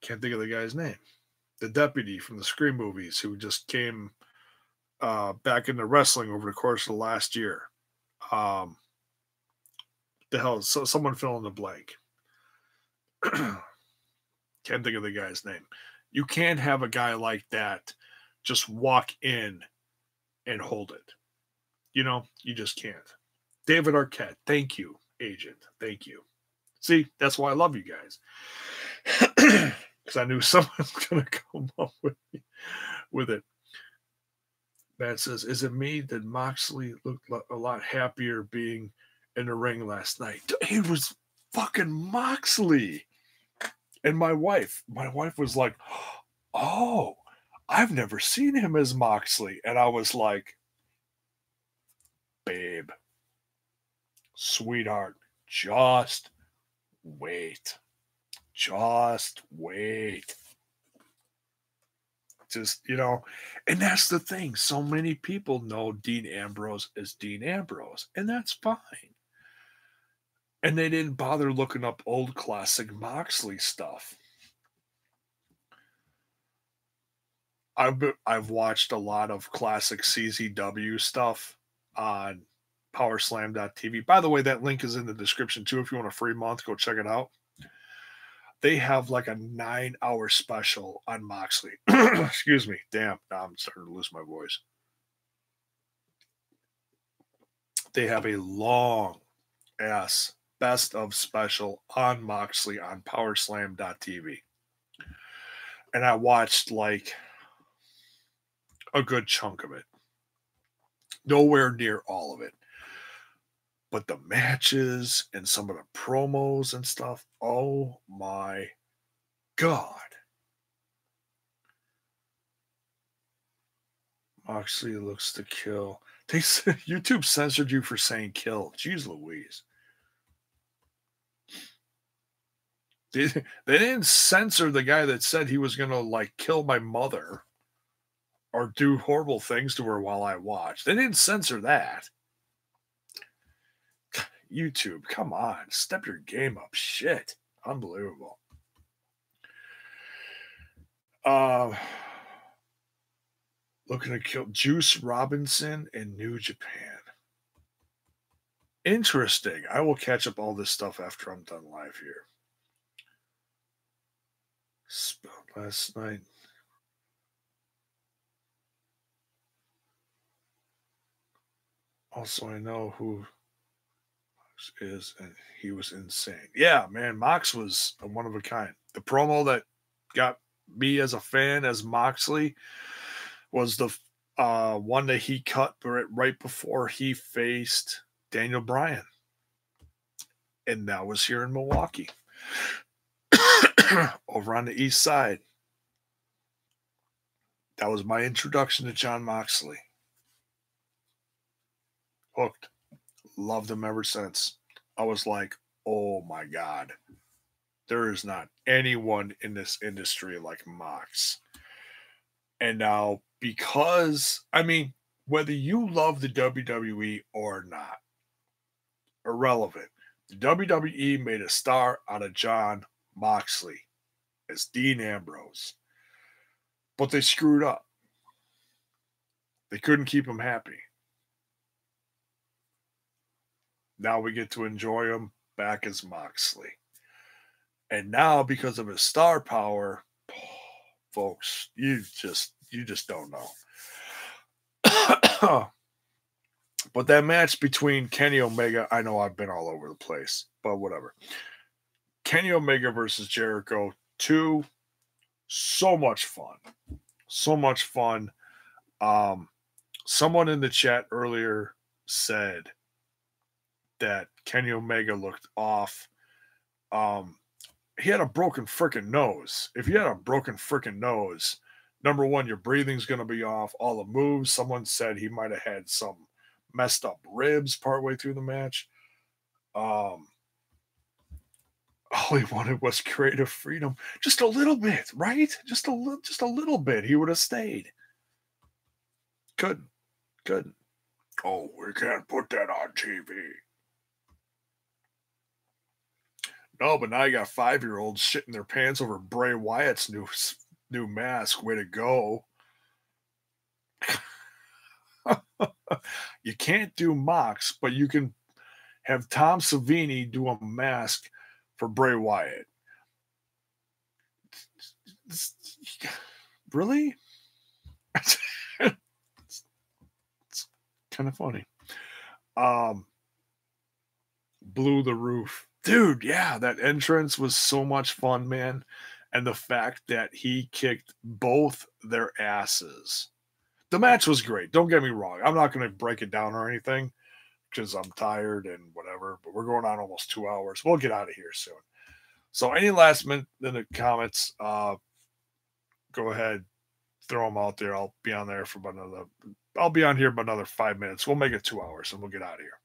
think of the guy's name. The deputy from the Scream movies who just came back into wrestling over the course of the last year. The hell, so someone fill in the blank. Can't think of the guy's name. You can't have a guy like that just walk in and hold it. You just can't. David Arquette, thank you, agent. Thank you. See, that's why I love you guys. Because I knew someone's going to come up with it. Matt says, is it me that Moxley looked a lot happier being in the ring last night? It was fucking Moxley. And my wife was like, oh, I've never seen him as Moxley. And I was like, babe, sweetheart, just wait. Just wait. Just, and that's the thing. So many people know Dean Ambrose as Dean Ambrose, and that's fine. And they didn't bother looking up old classic Moxley stuff. I've watched a lot of classic CZW stuff on powerslam.tv. By the way, that link is in the description too. If you want a free month, go check it out. They have like a 9-hour special on Moxley. Excuse me. Damn, now I'm starting to lose my voice. They have a long ass best of special on Moxley on powerslam.tv. And I watched like a good chunk of it. Nowhere near all of it. But the matches and some of the promos and stuff, oh my God. Moxley looks to kill. They said YouTube censored you for saying kill. Jeez Louise. They didn't censor the guy that said he was going to like kill my mother or do horrible things to her while I watched. They didn't censor that. YouTube, come on, step your game up. Shit, unbelievable. Looking to kill Juice Robinson in New Japan. Interesting. I will catch up all this stuff after I'm done live here. Last night. Also, I know who is, and he was insane. Yeah, man, Mox was a one of a kind. The promo that got me as a fan as Moxley was the one that he cut right before he faced Daniel Bryan, and that was here in Milwaukee, over on the east side. That was my introduction to Jon Moxley. Hooked. Loved him ever since. I was like, oh my God. There is not anyone in this industry like Mox. And now, because, whether you love the WWE or not, irrelevant. The WWE made a star out of Jon Moxley as Dean Ambrose. But they screwed up. They couldn't keep him happy. Now we get to enjoy him back as Moxley. And now, because of his star power, folks, you just don't know. But that match between Kenny Omega, I know I've been all over the place, but whatever. Kenny Omega versus Jericho 2, so much fun. So much fun. Someone in the chat earlier said that Kenny Omega looked off. He had a broken freaking nose. If you had a broken freaking nose, number one, your breathing's going to be off. All the moves, someone said he might have had some messed up ribs partway through the match. All he wanted was creative freedom. Just a little bit, right? Just a little bit. He would have stayed. Couldn't. Oh, we can't put that on TV. No, but now you got 5-year-olds shitting their pants over Bray Wyatt's new mask. Way to go. You can't do Mox, but you can have Tom Savini do a mask for Bray Wyatt. Really? It's kind of funny. Blew the roof. Dude, yeah, that entrance was so much fun, man. And the fact that he kicked both their asses. The match was great. Don't get me wrong. I'm not going to break it down or anything because I'm tired and whatever, but we're going on almost 2 hours. We'll get out of here soon. So any last minute in the comments, go ahead, throw them out there. I'll be on there for about another I'll be on here about another 5 minutes. We'll make it 2 hours and we'll get out of here.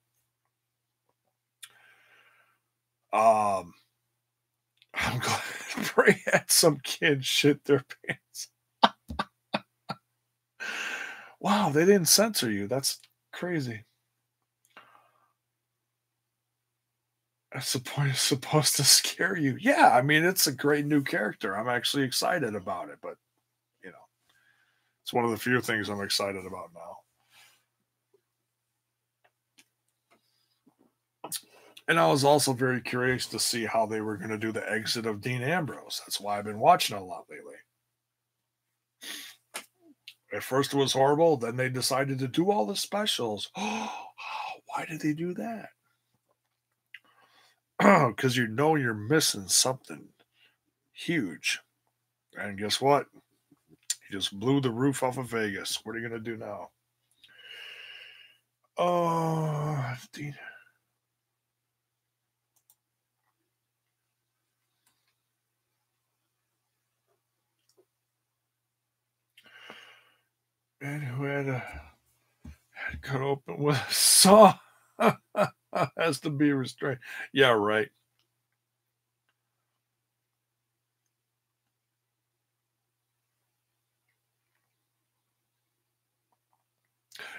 I'm glad Bray had some kids shit their pants. Wow, they didn't censor you. That's crazy. That's supposed to scare you. Yeah, I mean, it's a great new character. I'm actually excited about it, but you know, it's one of the few things I'm excited about now. And I was also very curious to see how they were going to do the exit of Dean Ambrose. That's why I've been watching a lot lately. At first it was horrible, then they decided to do all the specials. Oh, why did they do that? Because you know you're missing something huge. And guess what? He just blew the roof off of Vegas. What are you going to do now? Oh, Dean. Man who had cut open with a saw has to be restrained. Yeah, right.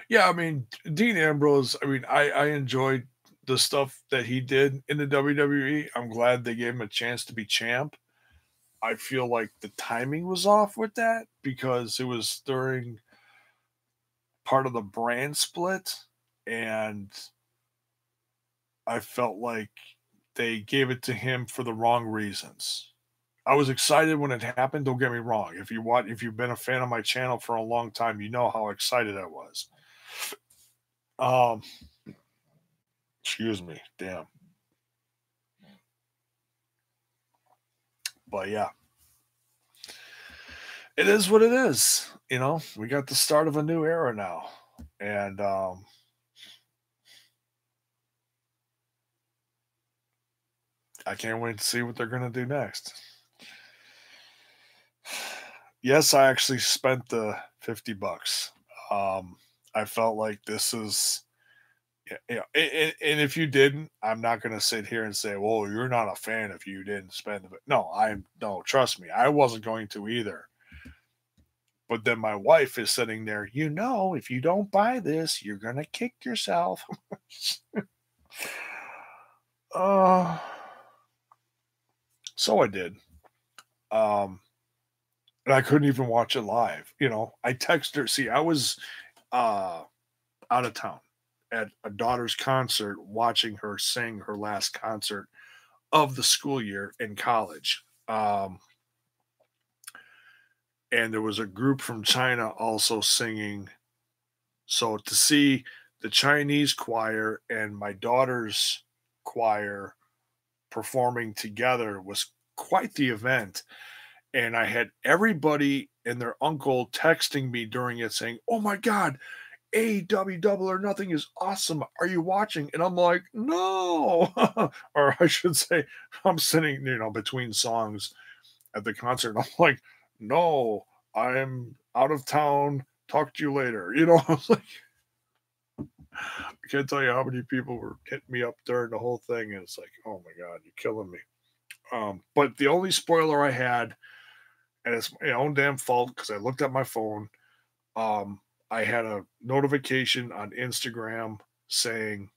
Yeah, I mean, Dean Ambrose, I mean, I enjoyed the stuff that he did in the WWE. I'm glad they gave him a chance to be champ. I feel like the timing was off with that because it was during part of the brand split, and I felt like they gave it to him for the wrong reasons. I was excited when it happened. Don't get me wrong. If you've been a fan of my channel for a long time, you know how excited I was. Um, excuse me, damn. But yeah, it is what it is. You know, we got the start of a new era now, and I can't wait to see what they're going to do next. Yes, I actually spent the $50. I felt like this is, and if you didn't, I'm not going to sit here and say, "Well, you're not a fan if you didn't spend it." No, no. Trust me, I wasn't going to either. But then my wife is sitting there. You know, if you don't buy this, you're going to kick yourself. uh, so I did. And I couldn't even watch it live. You know, I texted her. See, I was uh, out of town at a daughter's concert, watching her sing her last concert of the school year in college. And there was a group from China also singing. So to see the Chinese choir and my daughter's choir performing together was quite the event. And I had everybody and their uncle texting me during it saying, "Oh my God, AEW Double or Nothing is awesome. Are you watching?" And I'm like, "No." Or I should say, I'm sitting, between songs at the concert. I'm like, "No, I'm out of town. Talk to you later." I was like, I can't tell you how many people were hitting me up during the whole thing. And it's like, oh my God, you're killing me. But the only spoiler I had, and it's my own damn fault because I looked at my phone. I had a notification on Instagram saying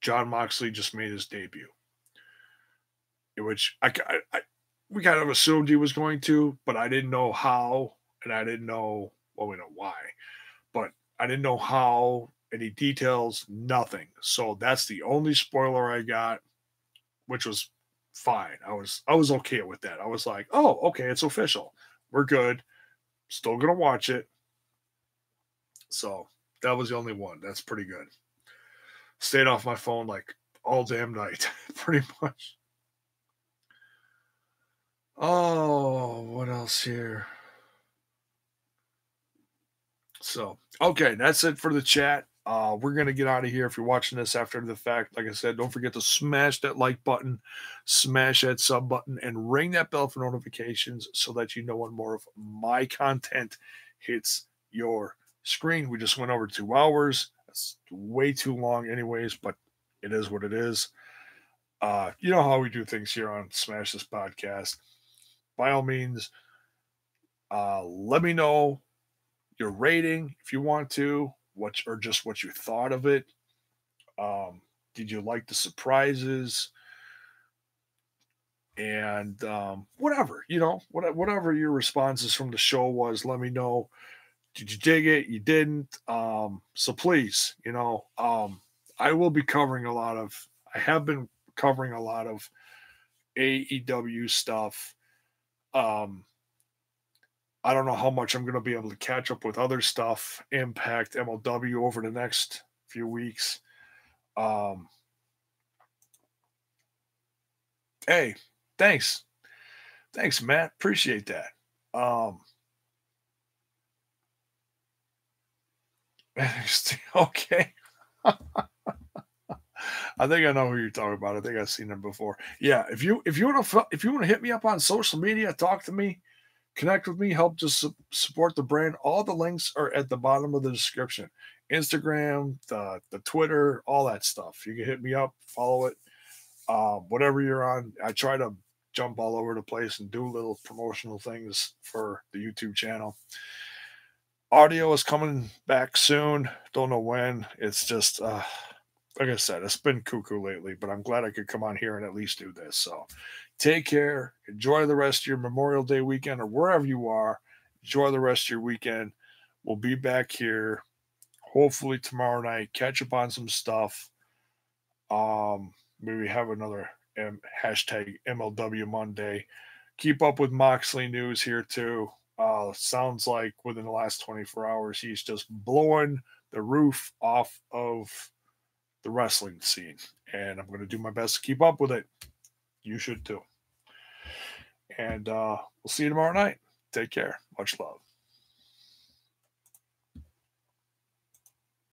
John Moxley just made his debut, which we kind of assumed he was going to, but I didn't know how, and I didn't know, well, we know why, but I didn't know how, any details, nothing. So that's the only spoiler I got, which was fine. I was okay with that. I was like, oh, okay, it's official. We're good. Still gonna watch it. So that was the only one. That's pretty good. Stayed off my phone like all damn night, pretty much. Oh, what else here? So, okay, that's it for the chat. We're going to get out of here. If you're watching this after the fact, like I said, don't forget to smash that like button, smash that sub button, and ring that bell for notifications so that you know when more of my content hits your screen. We just went over 2 hours. That's way too long, anyways, but it is what it is. You know how we do things here on Smash This Podcast. By all means, let me know your rating if you want to, or just what you thought of it. Did you like the surprises? And whatever, whatever your responses from the show was, let me know. Did you dig it? You didn't? So please, I will be covering I have been covering a lot of AEW stuff. I don't know how much I'm going to be able to catch up with other stuff, Impact, MLW over the next few weeks. Hey, thanks. Thanks, Matt. Appreciate that. Okay. I think I know who you're talking about. I think I've seen them before. Yeah, if you want to hit me up on social media, talk to me, connect with me, help just support the brand. All the links are at the bottom of the description. Instagram, the Twitter, all that stuff. You can hit me up, follow it. Whatever you're on, I try to jump all over the place and do little promotional things for the YouTube channel. Audio is coming back soon. Don't know when. It's just like I said, it's been cuckoo lately, but I'm glad I could come on here and at least do this. So take care. Enjoy the rest of your Memorial Day weekend, or wherever you are. Enjoy the rest of your weekend. We'll be back here hopefully tomorrow night. Catch up on some stuff. Maybe have another hashtag MLW Monday. Keep up with Moxley news here too. Sounds like within the last 24 hours, he's just blowing the roof off of the wrestling scene. And I'm going to do my best to keep up with it. You should too. And we'll see you tomorrow night. Take care. Much love.